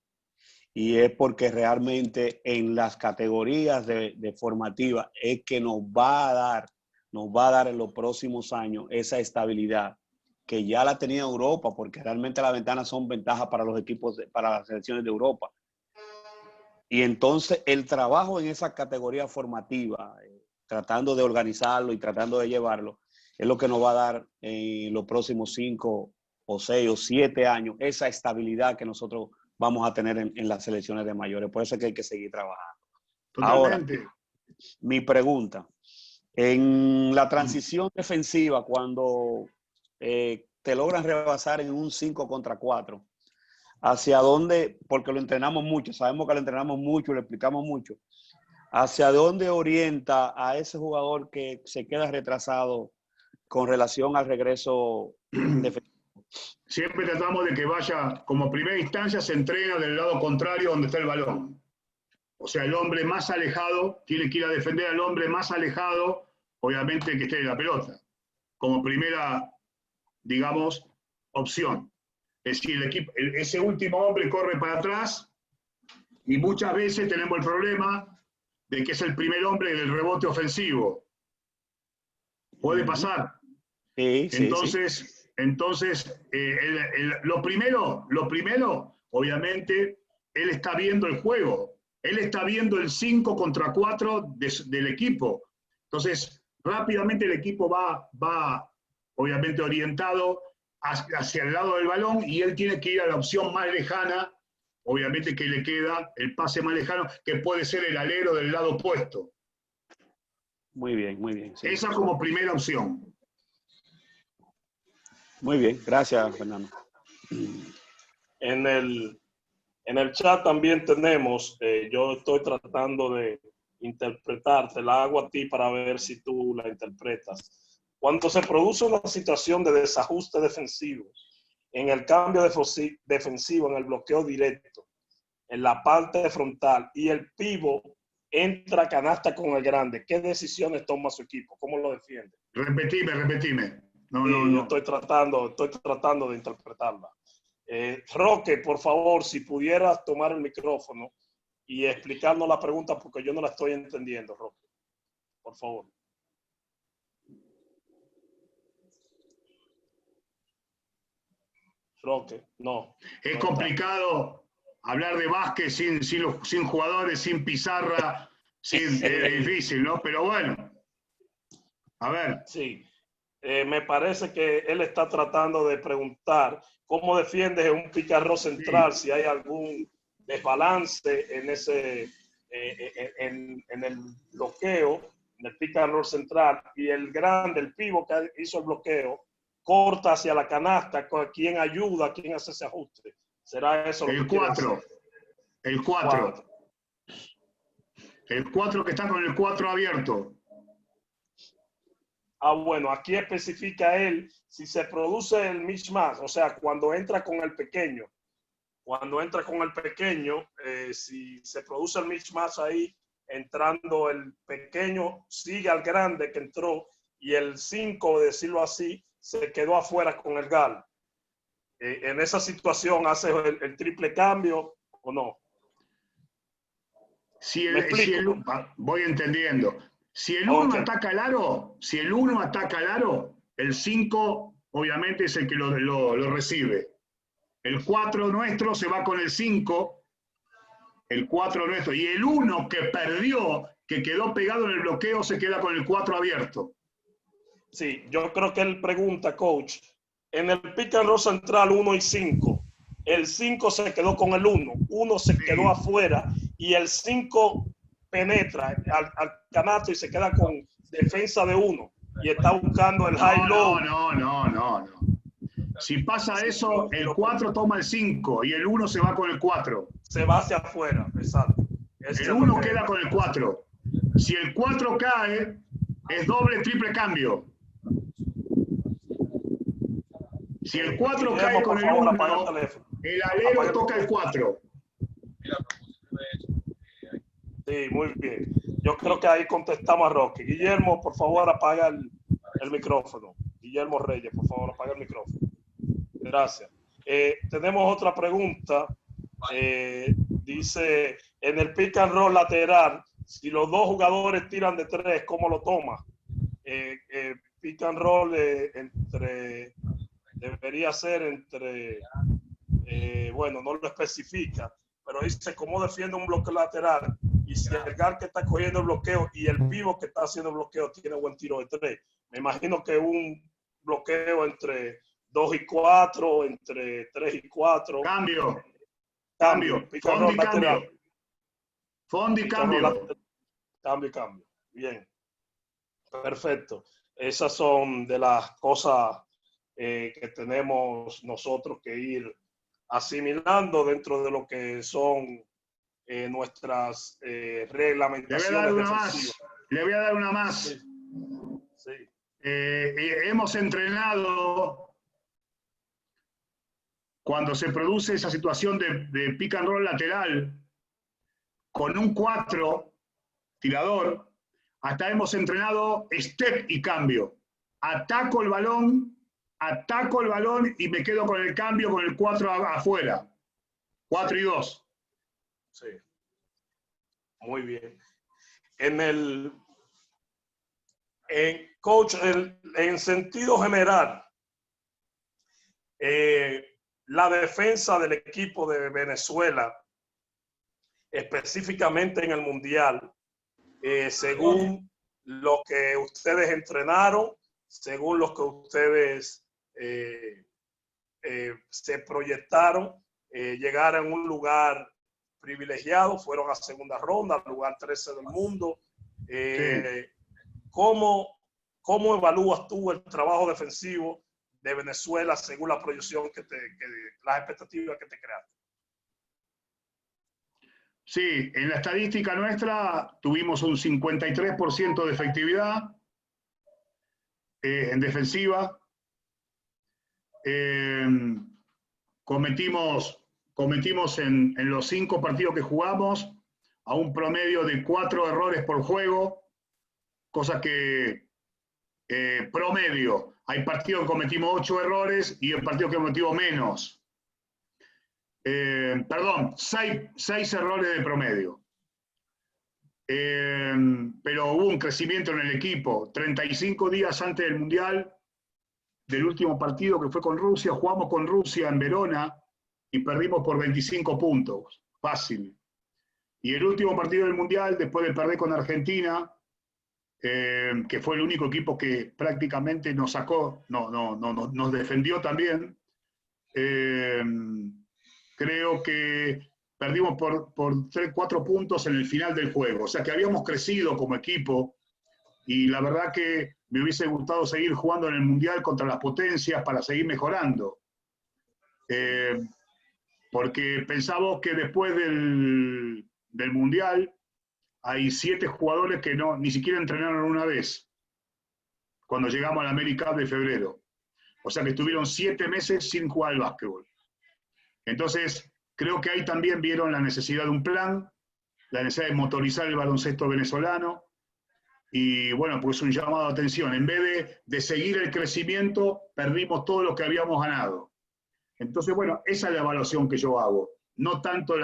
Y es porque realmente en las categorías de formativa es que nos va a dar en los próximos años esa estabilidad que ya la tenía Europa, porque realmente las ventanas son ventajas para los equipos, para las selecciones de Europa. Y entonces el trabajo en esa categoría formativa, tratando de organizarlo y tratando de llevarlo, es lo que nos va a dar en los próximos 5 o 6 o 7 años esa estabilidad que nosotros vamos a tener en las selecciones de mayores. Por eso es que hay que seguir trabajando. Totalmente. Ahora, mi pregunta, en la transición defensiva, cuando te logran rebasar en un 5 contra 4, ¿hacia dónde? Porque lo entrenamos mucho, sabemos que lo entrenamos mucho, lo explicamos mucho. ¿Hacia dónde orienta a ese jugador que se queda retrasado con relación al regreso defensivo? Siempre tratamos de que vaya, como primera instancia, se entrena del lado contrario donde está el balón. O sea, el hombre más alejado tiene que ir a defender al hombre más alejado, obviamente, que esté en la pelota. Como primera, digamos, opción. Es decir, ese último hombre corre para atrás y muchas veces tenemos el problema de que es el primer hombre del rebote ofensivo. Puede pasar. Sí, Entonces, lo primero, obviamente, él está viendo el juego. Él está viendo el 5 contra 4 del equipo. Entonces, rápidamente el equipo va obviamente, orientado hacia el lado del balón y él tiene que ir a la opción más lejana, obviamente que le queda el pase más lejano, que puede ser el alero del lado opuesto. Muy bien, muy bien. Sí. Esa como primera opción. Muy bien, gracias, Fernando. En el chat también tenemos, yo estoy tratando de interpretar, te la hago a ti para ver si tú la interpretas. Cuando se produce una situación de desajuste defensivo, en el cambio defensivo, en el bloqueo directo, en la parte frontal y el pívot entra a canasta con el grande, ¿qué decisiones toma su equipo? ¿Cómo lo defiende? Repetime. Yo estoy tratando de interpretarla. Roque, por favor, si pudieras tomar el micrófono y explicarnos la pregunta porque yo no la estoy entendiendo, Roque. Por favor. Roque, no. Es complicado hablar de básquet sin jugadores, sin pizarra, es difícil, ¿no? Pero bueno, a ver. Sí, me parece que él está tratando de preguntar cómo defiendes un pick and roll central, si hay algún desbalance en ese en el bloqueo, en el pick and roll central, y el grande, el pívot que hizo el bloqueo, corta hacia la canasta, ¿quién ayuda? ¿Quién hace ese ajuste? ¿Será eso lo que el 4. El 4 que está con el 4 abierto. Bueno, aquí especifica él si se produce el mismatch, o sea, cuando entra con el pequeño. Cuando entra con el pequeño, si se produce el mismatch ahí, entrando el pequeño, sigue al grande que entró y el 5, decirlo así, se quedó afuera con el gal. En esa situación, ¿hace el triple cambio o no? Voy entendiendo. Si el 1 Okay. ataca al aro, el 5 obviamente es el que lo recibe. El 4 nuestro se va con el 5, el 4 nuestro, y el 1 que perdió, que quedó pegado en el bloqueo, se queda con el 4 abierto. Sí, yo creo que él pregunta, coach, en el pick and roll central 1 y 5, el 5 se quedó con el 1 se quedó afuera y el 5 penetra al canasto y se queda con defensa de 1 y está buscando el high-low. No. Si pasa eso, el 4 toma el 5 y el 1 se va con el 4. Se va hacia afuera, exacto. El 1 queda con el 4. Si el 4 cae, es doble, triple cambio. Si el 4 cae con el 1, el alero toca el 4. Sí, muy bien. Yo creo que ahí contestamos a Roque. Guillermo, por favor, apaga el micrófono. Guillermo Reyes, por favor, apaga el micrófono. Gracias. Tenemos otra pregunta. Dice, en el pick and roll lateral, si los dos jugadores tiran de 3, ¿cómo lo toma? Pick and roll debería ser entre, bueno, no lo especifica, pero dice cómo defiende un bloqueo lateral y si el guard que está cogiendo el bloqueo y el pivot que está haciendo el bloqueo tiene buen tiro de 3. Me imagino que un bloqueo entre 2 y 4, entre 3 y 4. Cambio. Fondo y cambio. Cambio. Bien. Perfecto. Esas son de las cosas que tenemos nosotros que ir asimilando dentro de lo que son nuestras reglamentaciones defensivas. Le voy a dar una más. Sí. Hemos entrenado cuando se produce esa situación de pick and roll lateral con un 4 tirador, hasta hemos entrenado step y cambio. Ataco el balón y me quedo con el cambio con el 4 afuera. 4 y 2. Sí. Muy bien. Coach, en sentido general, la defensa del equipo de Venezuela, específicamente en el Mundial, según lo que ustedes entrenaron, según lo que ustedes se proyectaron, llegar a un lugar privilegiado, fueron a segunda ronda, al lugar 13 del mundo. Sí. ¿Cómo evalúas tú el trabajo defensivo de Venezuela según la proyección las expectativas que te creaste? Sí, en la estadística nuestra tuvimos un 53% de efectividad en defensiva. Cometimos en los 5 partidos que jugamos a un promedio de 4 errores por juego, cosa que promedio. Hay partidos que cometimos 8 errores y hay partidos que cometimos menos. 6 errores de promedio. Pero hubo un crecimiento en el equipo. 35 días antes del Mundial, del último partido que fue con Rusia, jugamos con Rusia en Verona y perdimos por 25 puntos. Fácil. Y el último partido del Mundial, después de perder con Argentina, que fue el único equipo que prácticamente nos sacó, nos defendió también, creo que perdimos por 3-4 puntos en el final del juego. O sea que habíamos crecido como equipo y la verdad que me hubiese gustado seguir jugando en el Mundial contra las potencias para seguir mejorando. Porque pensamos que después del Mundial hay 7 jugadores que ni siquiera entrenaron una vez. cuando llegamos al America Cup de febrero. O sea que estuvieron 7 meses sin jugar al básquetbol. Entonces, creo que ahí también vieron la necesidad de un plan, la necesidad de motorizar el baloncesto venezolano, y bueno, pues un llamado de atención. En vez de seguir el crecimiento, perdimos todo lo que habíamos ganado. Entonces, bueno, esa es la evaluación que yo hago. No tanto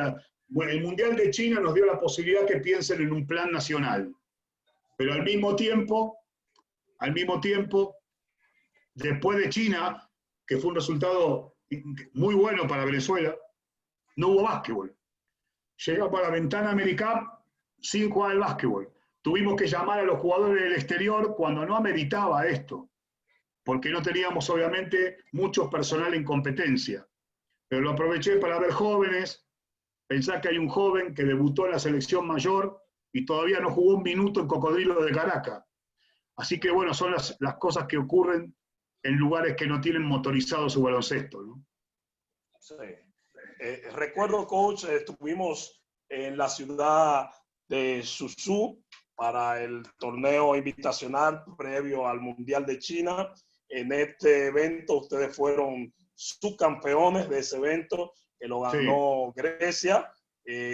bueno, el Mundial de China nos dio la posibilidad que piensen en un plan nacional. Pero al mismo tiempo, después de China, que fue un resultado muy bueno para Venezuela, no hubo básquetbol. Llegamos a la ventana America sin jugar al básquetbol. Tuvimos que llamar a los jugadores del exterior cuando no ameritaba esto, porque no teníamos obviamente mucho personal en competencia. Pero lo aproveché para ver jóvenes. Pensá que hay un joven que debutó en la selección mayor y todavía no jugó un minuto en Cocodrilo de Caracas. Así que bueno, son las cosas que ocurren en lugares que no tienen motorizado su baloncesto, ¿no? Sí. Recuerdo, coach, estuvimos en la ciudad de Suzhou para el torneo invitacional previo al Mundial de China. En este evento ustedes fueron subcampeones de ese evento, que lo ganó Grecia.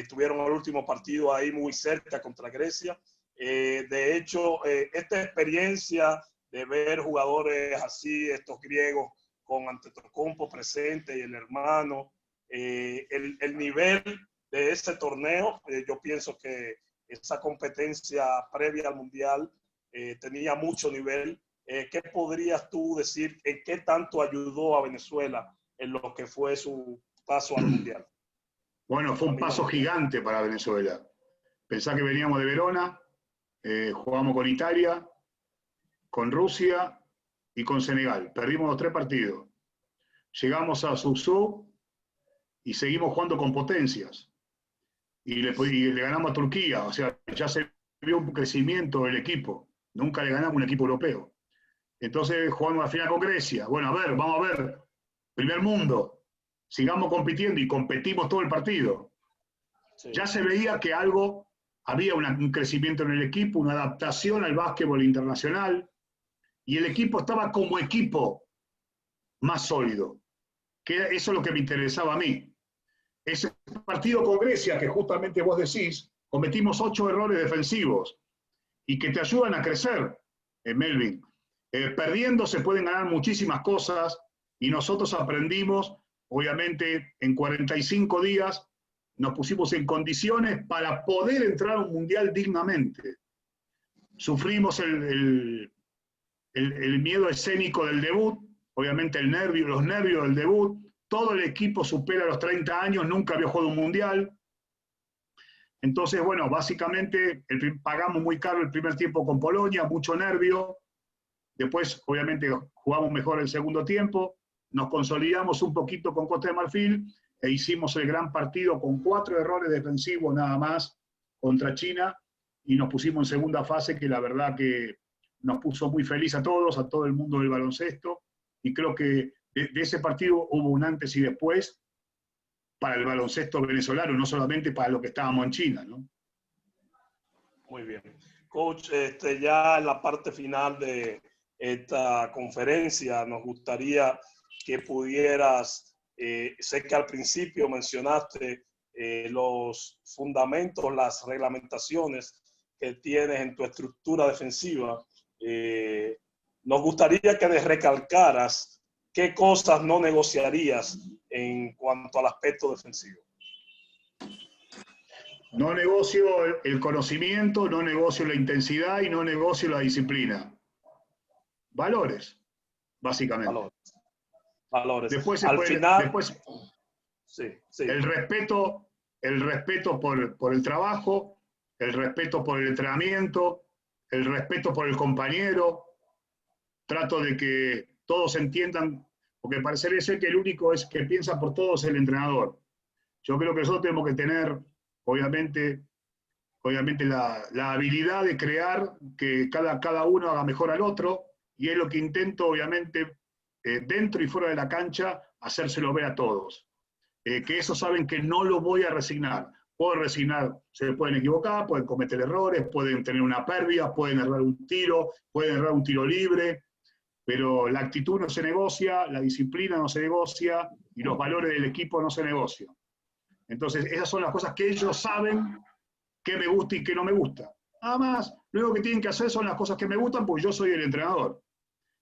Tuvieron el último partido ahí muy cerca contra Grecia. De hecho, esta experiencia de ver jugadores así, estos griegos, con Antetokounmpo presente y el hermano, el nivel de ese torneo, yo pienso que esa competencia previa al Mundial tenía mucho nivel. ¿Qué podrías tú decir? ¿En qué tanto ayudó a Venezuela en lo que fue su paso al Mundial? Bueno, fue un paso gigante para Venezuela. Pensá que veníamos de Verona, jugamos con Italia, con Rusia y con Senegal. Perdimos los 3 partidos. Llegamos a Suzhou y seguimos jugando con potencias. Y le ganamos a Turquía. O sea, ya se vio un crecimiento del equipo. Nunca le ganamos a un equipo europeo. Entonces jugamos la final con Grecia. Bueno, a ver, vamos a ver. Primer mundo. Sigamos compitiendo y competimos todo el partido. Sí. Ya se veía que había un crecimiento en el equipo, una adaptación al básquetbol internacional. Y el equipo estaba como equipo más sólido. Que eso es lo que me interesaba a mí. Ese partido con Grecia, que justamente vos decís, cometimos 8 errores defensivos y que te ayudan a crecer, Melvin. Perdiendo se pueden ganar muchísimas cosas y nosotros aprendimos, obviamente, en 45 días nos pusimos en condiciones para poder entrar a un mundial dignamente. Sufrimos el miedo escénico del debut, obviamente los nervios del debut. Todo el equipo supera los 30 años, nunca había jugado un mundial. Entonces, bueno, básicamente pagamos muy caro el primer tiempo con Polonia, mucho nervio. Después, obviamente, jugamos mejor el segundo tiempo. Nos consolidamos un poquito con Costa de Marfil e hicimos el gran partido con 4 errores defensivos nada más contra China y nos pusimos en segunda fase, que la verdad que nos puso muy feliz a todos, a todo el mundo del baloncesto. Y creo que de ese partido hubo un antes y después para el baloncesto venezolano, no solamente para lo que estábamos en China, ¿no? Muy bien. Coach, ya en la parte final de esta conferencia nos gustaría que pudieras, sé que al principio mencionaste los fundamentos, las reglamentaciones que tienes en tu estructura defensiva. Nos gustaría que recalcaras ¿qué cosas no negociarías en cuanto al aspecto defensivo? No negocio el conocimiento, no negocio la intensidad y no negocio la disciplina. Valores, básicamente. Valores. Después, sí. El respeto por el trabajo, el respeto por el entrenamiento, el respeto por el compañero. Trato de que todos entiendan, porque parecería ser que el único que piensa por todos es el entrenador. Yo creo que nosotros tenemos que tener, obviamente la habilidad de crear que cada uno haga mejor al otro, y es lo que intento, obviamente, dentro y fuera de la cancha, hacérselo ver a todos. Que eso saben que no lo voy a resignar. puedo resignar, se pueden equivocar, pueden cometer errores, pueden tener una pérdida, pueden errar un tiro, pueden errar un tiro libre, pero la actitud no se negocia, la disciplina no se negocia y los valores del equipo no se negocian. Entonces, esas son las cosas que ellos saben qué me gusta y qué no me gusta. Nada más, lo único que tienen que hacer son las cosas que me gustan porque yo soy el entrenador.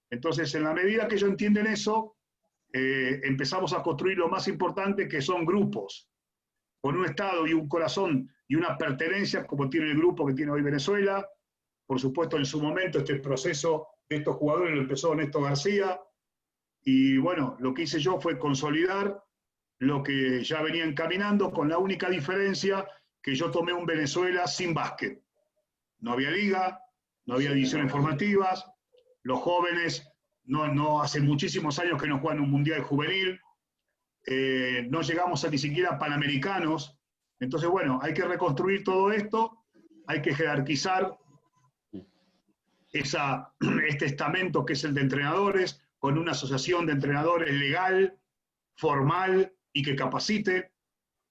Entonces, en la medida que ellos entienden eso, empezamos a construir lo más importante, que son grupos, con un estado y un corazón y una pertenencia como tiene el grupo que tiene hoy Venezuela. Por supuesto, en su momento, este proceso de estos jugadores lo empezó Néstor García, y bueno, lo que hice yo fue consolidar lo que ya venían caminando, con la única diferencia que yo tomé un Venezuela sin básquet. No había liga, no había divisiones formativas, los jóvenes no hace muchísimos años que no juegan un mundial juvenil, no llegamos a ni siquiera panamericanos. Entonces, bueno, hay que reconstruir todo esto, hay que jerarquizar este estamento que es el de entrenadores, con una asociación de entrenadores legal, formal y que capacite.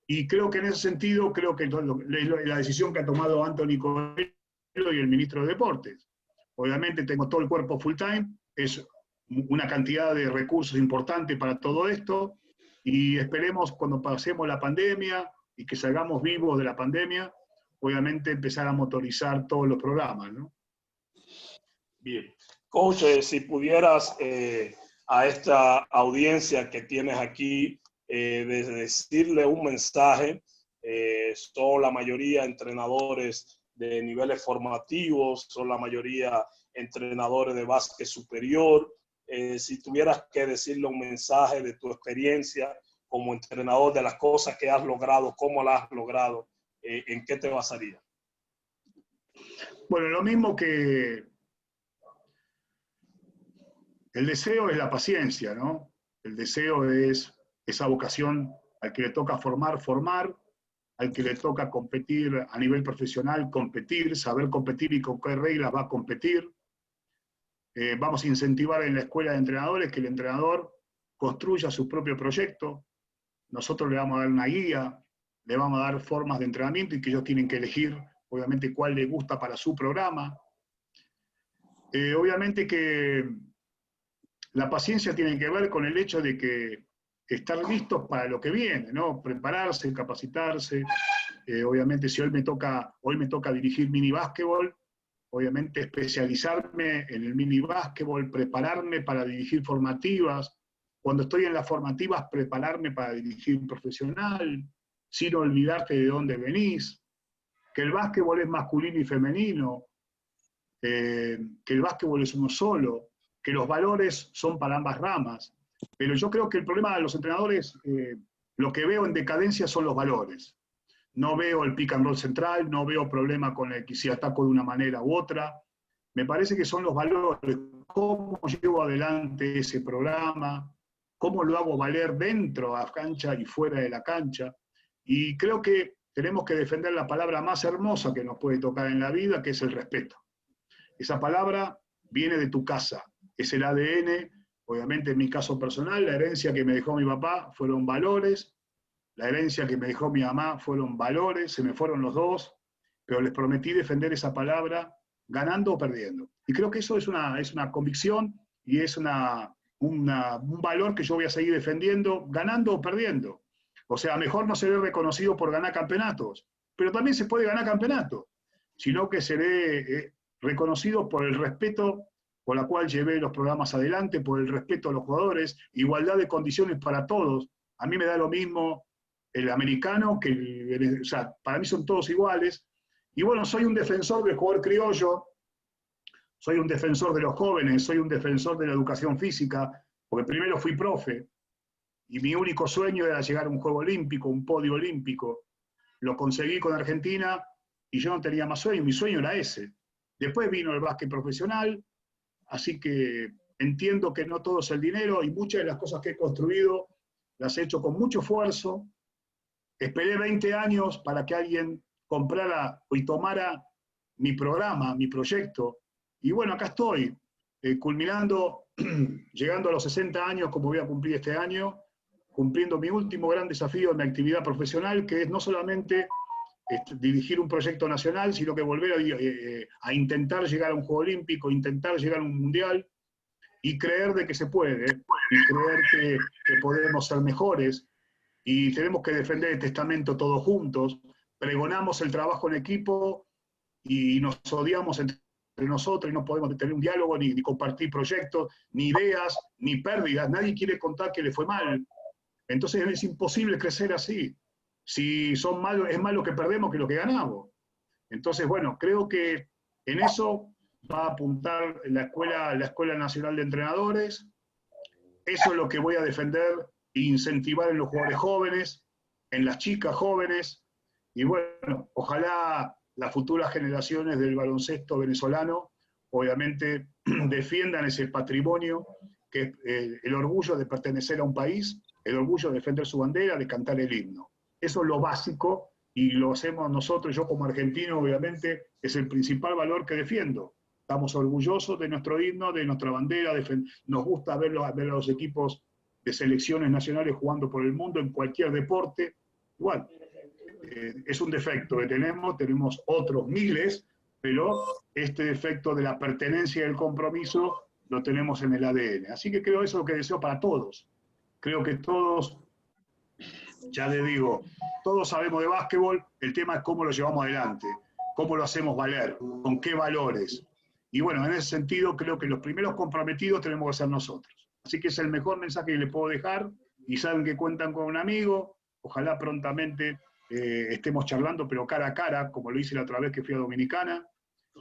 Y creo que en ese sentido, creo que la decisión que ha tomado Anthony Coelho y el ministro de Deportes. Obviamente tengo todo el cuerpo full time, es una cantidad de recursos importante para todo esto, y esperemos cuando pasemos la pandemia y que salgamos vivos de la pandemia, obviamente empezar a motorizar todos los programas, ¿no? Bien. Coach, si pudieras a esta audiencia que tienes aquí, decirle un mensaje, son la mayoría entrenadores de niveles formativos, son la mayoría entrenadores de básquet superior. Si tuvieras que decirle un mensaje de tu experiencia como entrenador, de las cosas que has logrado, cómo las has logrado, ¿en qué te basaría? Bueno, lo mismo que el deseo es la paciencia, ¿no? El deseo es esa vocación al que le toca formar, al que le toca competir a nivel profesional, competir, saber competir y con qué reglas va a competir. Vamos a incentivar en la escuela de entrenadores que el entrenador construya su propio proyecto. Nosotros le vamos a dar una guía, le vamos a dar formas de entrenamiento y que ellos tienen que elegir, obviamente, cuál les gusta para su programa. Obviamente que la paciencia tiene que ver con el hecho de que estar listos para lo que viene, ¿no? Prepararse, capacitarse. Obviamente, si hoy me toca dirigir mini básquetbol, obviamente especializarme en el mini básquetbol, prepararme para dirigir formativas. Cuando estoy en las formativas, prepararme para dirigir profesional, sin olvidarte de dónde venís, que el básquetbol es masculino y femenino, que el básquetbol es uno solo, que los valores son para ambas ramas. Pero yo creo que el problema de los entrenadores, lo que veo en decadencia son los valores. No veo el pick and roll central, no veo problema con el que si ataco de una manera u otra. Me parece que son los valores, cómo llevo adelante ese programa, cómo lo hago valer dentro de la cancha y fuera de la cancha. Y creo que tenemos que defender la palabra más hermosa que nos puede tocar en la vida, que es el respeto. Esa palabra viene de tu casa, es el ADN. Obviamente, en mi caso personal, la herencia que me dejó mi papá fueron valores, la herencia que me dejó mi mamá fueron valores, se me fueron los dos, pero les prometí defender esa palabra ganando o perdiendo. Y creo que eso es una convicción y es un valor que yo voy a seguir defendiendo ganando o perdiendo. O sea, mejor no seré reconocido por ganar campeonatos, pero también se puede ganar campeonatos, sino que seré reconocido por el respeto por la cual llevé los programas adelante, por el respeto a los jugadores, igualdad de condiciones para todos. A mí me da lo mismo el americano que o sea, para mí son todos iguales. Y bueno, soy un defensor del jugador criollo, soy un defensor de los jóvenes, soy un defensor de la educación física, porque primero fui profe, y mi único sueño era llegar a un juego olímpico, un podio olímpico. Lo conseguí con Argentina, y yo no tenía más sueño, mi sueño era ese. Después vino el básquet profesional, así que entiendo que no todo es el dinero, y muchas de las cosas que he construido las he hecho con mucho esfuerzo. Esperé 20 años para que alguien comprara y tomara mi programa, mi proyecto, y bueno, acá estoy, culminando, llegando a los 60 años, como voy a cumplir este año, cumpliendo mi último gran desafío en mi actividad profesional, que es no solamente dirigir un proyecto nacional, sino que volver a intentar llegar a un Juego Olímpico, intentar llegar a un Mundial, y creer de que se puede, y creer que podemos ser mejores, y tenemos que defender el testamento todos juntos. Pregonamos el trabajo en equipo y nos odiamos entre nosotros y no podemos tener un diálogo, ni compartir proyectos, ni ideas, ni pérdidas. Nadie quiere contar que le fue mal. Entonces es imposible crecer así. Si son malos, es más lo que perdemos que lo que ganamos. Entonces, bueno, creo que en eso va a apuntar la Escuela Nacional de Entrenadores. Eso es lo que voy a defender e incentivar en los jugadores jóvenes, en las chicas jóvenes, y bueno, ojalá las futuras generaciones del baloncesto venezolano, obviamente, defiendan ese patrimonio, que es el orgullo de pertenecer a un país, el orgullo de defender su bandera, de cantar el himno. Eso es lo básico, y lo hacemos nosotros, yo como argentino, obviamente, es el principal valor que defiendo. Estamos orgullosos de nuestro himno, de nuestra bandera, nos gusta ver a los equipos de selecciones nacionales jugando por el mundo en cualquier deporte. Igual, es un defecto que tenemos otros miles, pero este defecto de la pertenencia y el compromiso lo tenemos en el ADN. Así que creo eso es lo que deseo para todos. Creo que todos, ya les digo, todos sabemos de básquetbol, el tema es cómo lo llevamos adelante, cómo lo hacemos valer, con qué valores. Y bueno, en ese sentido creo que los primeros comprometidos tenemos que ser nosotros. Así que es el mejor mensaje que les puedo dejar, y saben que cuentan con un amigo. Ojalá prontamente estemos charlando, pero cara a cara, como lo hice la otra vez que fui a Dominicana,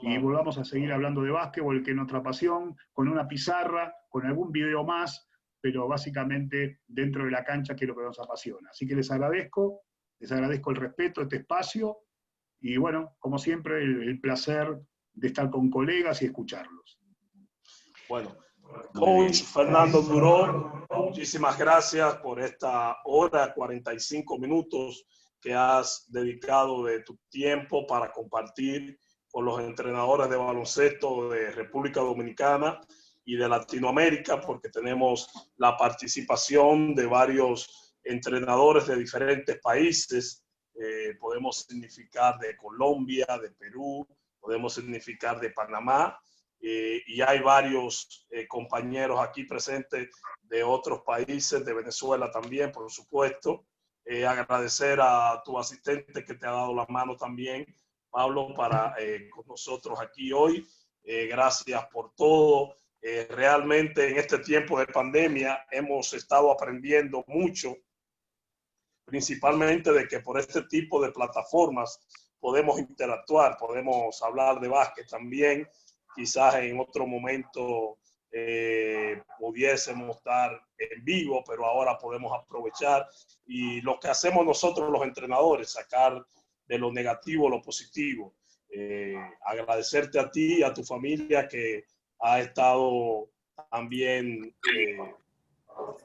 y volvamos a seguir hablando de básquetbol, que es nuestra pasión, con una pizarra, con algún video más, pero básicamente dentro de la cancha, que es lo que nos apasiona. Así que les agradezco el respeto, este espacio, y bueno, como siempre, el placer de estar con colegas y escucharlos. Bueno, Coach Fernando Duró, muchísimas gracias por esta hora, 45 minutos que has dedicado de tu tiempo para compartir con los entrenadores de baloncesto de República Dominicana y de Latinoamérica, porque tenemos la participación de varios entrenadores de diferentes países. Podemos significar de Colombia, de Perú, podemos significar de Panamá, y hay varios compañeros aquí presentes de otros países, de Venezuela también, por supuesto. Agradecer a tu asistente que te ha dado la mano también, Pablo, para con nosotros aquí hoy. Gracias por todo. Realmente en este tiempo de pandemia hemos estado aprendiendo mucho, principalmente de que por este tipo de plataformas podemos interactuar, podemos hablar de básquet también. Quizás en otro momento pudiésemos estar en vivo, pero ahora podemos aprovechar. Y lo que hacemos nosotros los entrenadores, sacar de lo negativo lo positivo. Agradecerte a ti y a tu familia que ha estado también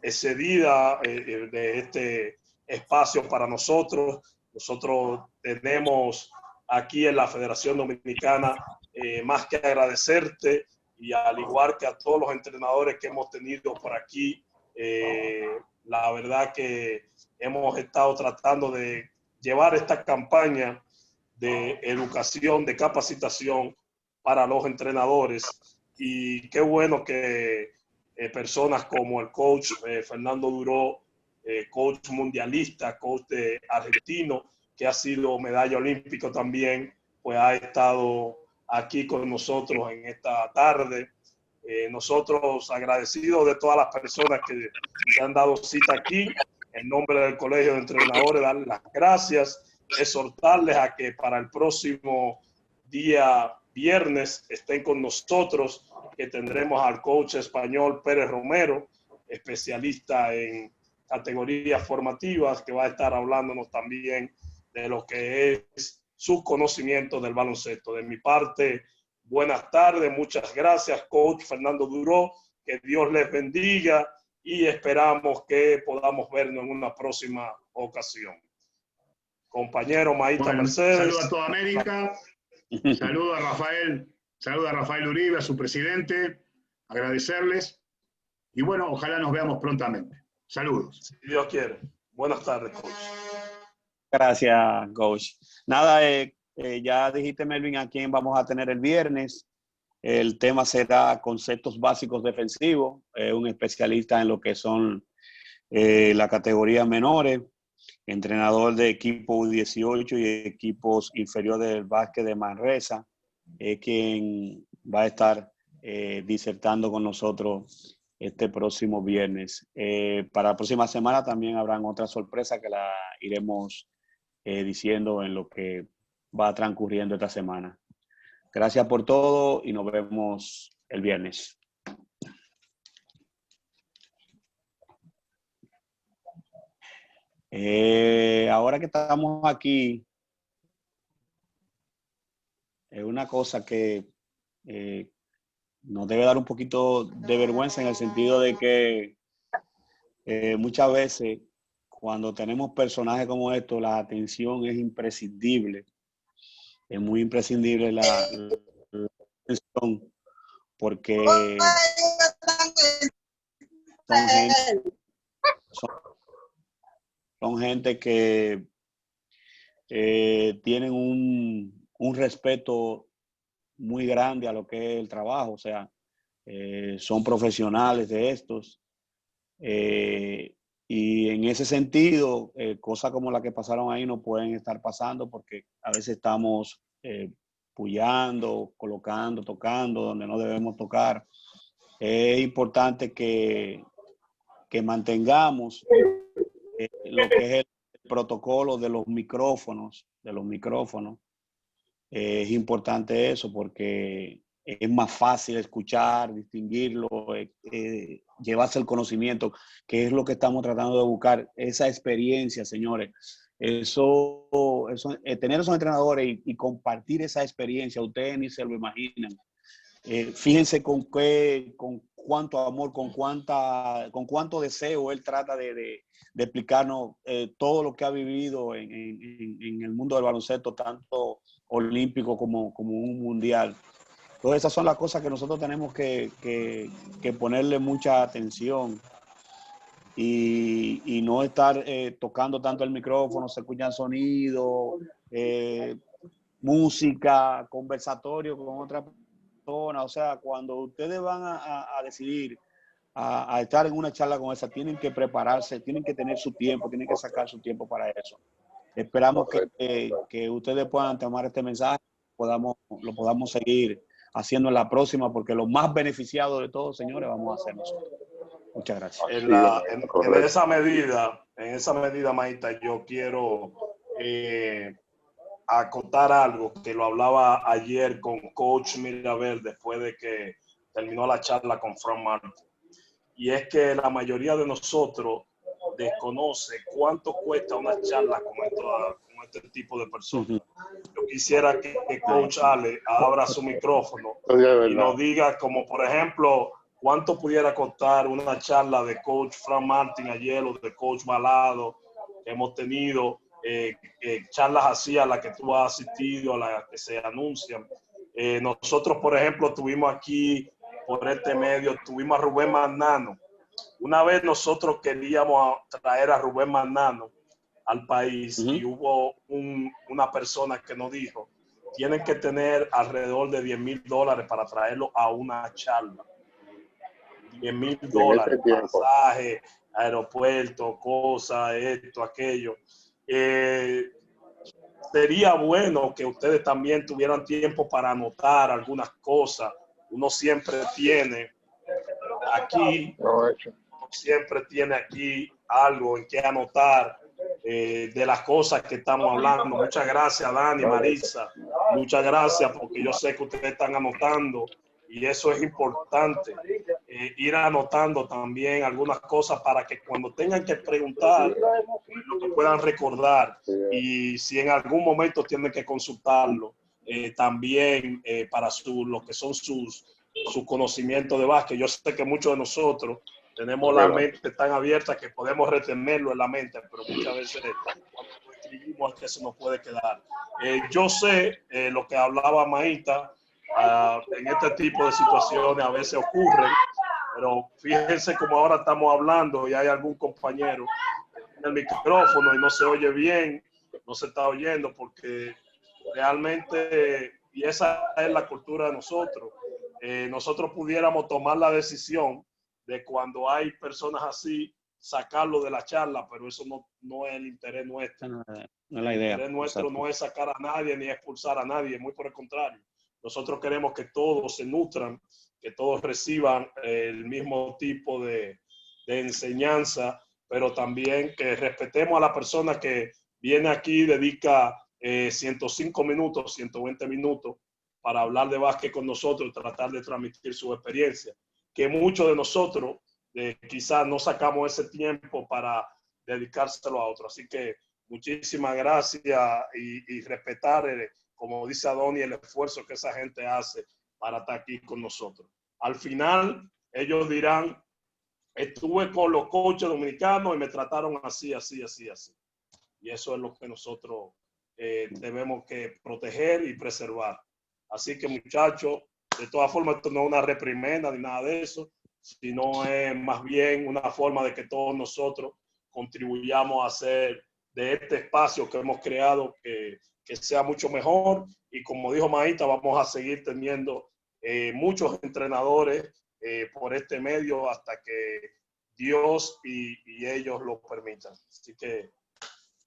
excedida de este espacio para nosotros. Nosotros tenemos aquí en la Federación Dominicana más que agradecerte, y al igual que a todos los entrenadores que hemos tenido por aquí, la verdad que hemos estado tratando de llevar esta campaña de educación, de capacitación para los entrenadores, y qué bueno que personas como el coach Fernando Duró, coach mundialista, coach de argentino, que ha sido medalla olímpico también, pues ha estado aquí con nosotros en esta tarde. Nosotros agradecidos de todas las personas que se han dado cita aquí, en nombre del Colegio de Entrenadores, darles las gracias, exhortarles a que para el próximo día viernes estén con nosotros, que tendremos al coach español Pérez Romero, especialista en categorías formativas, que va a estar hablándonos también de lo que es su conocimiento del baloncesto. De mi parte, buenas tardes, muchas gracias, coach Fernando Duró, que Dios les bendiga y esperamos que podamos vernos en una próxima ocasión. Compañero Maíta, bueno, Mercedes. Saludos a toda América, saludos a Rafael Uribe, a su presidente, agradecerles, y bueno, ojalá nos veamos prontamente. Saludos. Si Dios quiere. Buenas tardes, coach. Gracias, coach. Nada, ya dijiste, Melvin, a quién vamos a tener el viernes. El tema será conceptos básicos defensivos, un especialista en lo que son la categoría menores, entrenador de equipo U18 y equipos inferiores del básquet de Manresa, quien va a estar disertando con nosotros este próximo viernes. Para la próxima semana también habrán otras sorpresas que la iremos diciendo en lo que va transcurriendo esta semana. Gracias por todo y nos vemos el viernes. Ahora que estamos aquí, es una cosa que nos debe dar un poquito de vergüenza en el sentido de que muchas veces cuando tenemos personajes como estos, la atención es imprescindible. Es muy imprescindible la atención porque son gente que tienen un respeto muy grande a lo que es el trabajo, o sea, son profesionales de estos. Y en ese sentido, cosas como las que pasaron ahí no pueden estar pasando porque a veces estamos puyando, colocando, tocando donde no debemos tocar. Es importante que mantengamos lo que es el protocolo de los micrófonos, es importante eso porque es más fácil escuchar, distinguirlo, llevarse el conocimiento, que es lo que estamos tratando de buscar, esa experiencia, señores. Tener esos entrenadores y compartir esa experiencia, ustedes ni se lo imaginan. Fíjense con cuánto amor, con cuánto deseo él trata de explicarnos todo lo que ha vivido en el mundo del baloncesto, tanto olímpico como un mundial. Todas esas son las cosas que nosotros tenemos que ponerle mucha atención y no estar tocando tanto el micrófono, se escuchan sonidos, música, conversatorio con otra persona. O sea, cuando ustedes van a decidir a estar en una charla como esa, tienen que prepararse, tienen que tener su tiempo, tienen que sacar su tiempo para eso. Esperamos que ustedes puedan tomar este mensaje, lo podamos seguir haciendo en la próxima, porque los más beneficiados de todos, señores, vamos a ser nosotros. Muchas gracias. En esa medida, Maita, yo quiero acotar algo que lo hablaba ayer con Coach Mirabel después de que terminó la charla con Frank Martin. Y es que la mayoría de nosotros desconoce cuánto cuesta una charla con este tipo de personas. Yo quisiera que Coach Ale abra su micrófono y nos diga, como por ejemplo, cuánto pudiera costar una charla de Coach Frank Martin ayer o de Coach Balado que hemos tenido, charlas así a las que tú has asistido, a las que se anuncian. Nosotros, por ejemplo, tuvimos aquí, por este medio, tuvimos a Rubén Magnano. Una vez nosotros queríamos traer a Rubén Magnano al país y hubo una persona que nos dijo, tienen que tener alrededor de $10,000 para traerlo a una charla. $10,000, pasaje, aeropuerto, cosas, esto, aquello. Sería bueno que ustedes también tuvieran tiempo para anotar algunas cosas. Uno siempre tiene aquí algo en que anotar de las cosas que estamos hablando. Muchas gracias, Dani, Marisa. Muchas gracias, porque yo sé que ustedes están anotando y eso es importante. Ir anotando también algunas cosas para que cuando tengan que preguntar, lo que puedan recordar. Y si en algún momento tienen que consultarlo, también para lo que son sus conocimientos de básquet. Yo sé que muchos de nosotros tenemos la mente tan abierta que podemos retenerlo en la mente, pero muchas veces cuando lo escribimos es que eso nos puede quedar. Yo sé lo que hablaba Maita, en este tipo de situaciones a veces ocurren, pero fíjense como ahora estamos hablando y hay algún compañero en el micrófono y no se oye bien, no se está oyendo, porque realmente, y esa es la cultura de nosotros, nosotros pudiéramos tomar la decisión de cuando hay personas así, sacarlo de la charla, pero eso no es el interés nuestro. No es la idea. El interés nuestro Exacto. no es sacar a nadie ni expulsar a nadie, muy por el contrario. Nosotros queremos que todos se nutran, que todos reciban el mismo tipo de enseñanza, pero también que respetemos a la persona que viene aquí y dedica 105 minutos, 120 minutos para hablar de básquet con nosotros, tratar de transmitir su experiencia, que muchos de nosotros quizás no sacamos ese tiempo para dedicárselo a otros. Así que muchísimas gracias y respetar, como dice Adonis, el esfuerzo que esa gente hace para estar aquí con nosotros. Al final, ellos dirán, estuve con los coaches dominicanos y me trataron así, así, así, así. Y eso es lo que nosotros debemos que proteger y preservar. Así que, muchachos, de todas formas, esto no es una reprimenda ni nada de eso, sino es más bien una forma de que todos nosotros contribuyamos a hacer de este espacio que hemos creado que sea mucho mejor. Y como dijo Maíta, vamos a seguir teniendo muchos entrenadores por este medio hasta que Dios y ellos lo permitan. Así que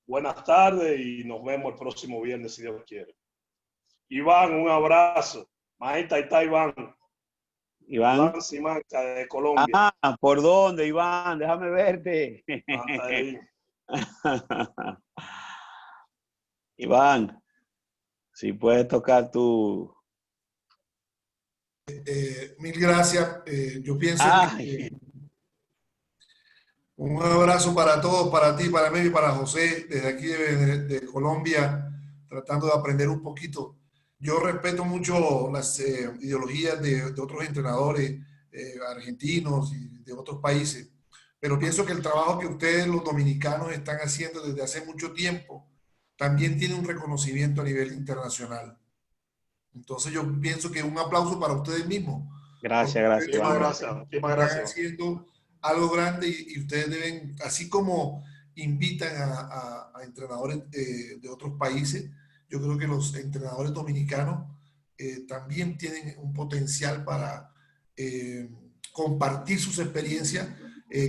buenas tardes y nos vemos el próximo viernes si Dios quiere. Iván, un abrazo. Maíta, ahí está Iván. Iván Simanca de Colombia. Ah, ¿por dónde, Iván? Déjame verte. Ahí. Iván, si puedes tocar tu... Mil gracias. Yo pienso que un abrazo para todos, para ti, para mí y para José, desde aquí de Colombia, tratando de aprender un poquito. Yo respeto mucho las ideologías de otros entrenadores argentinos y de otros países, pero pienso que el trabajo que ustedes, los dominicanos, están haciendo desde hace mucho tiempo, también tiene un reconocimiento a nivel internacional. Entonces yo pienso que un aplauso para ustedes mismos. Gracias, gracias, Iván. Muchísimas gracias. Están haciendo algo grande y ustedes deben, así como invitan a entrenadores de otros países, yo creo que los entrenadores dominicanos también tienen un potencial para compartir sus experiencias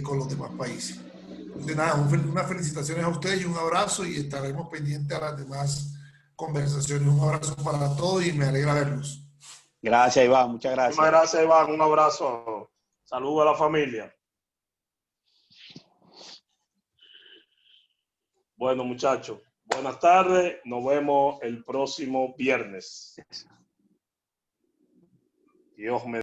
con los demás países. Entonces, nada, unas felicitaciones a ustedes y un abrazo y estaremos pendientes a las demás conversaciones. Un abrazo para todos y me alegra verlos. Gracias, Iván. Muchas gracias. Muchas gracias, Iván. Un abrazo. Saludos a la familia. Bueno, muchachos, buenas tardes. Nos vemos el próximo viernes. Dios me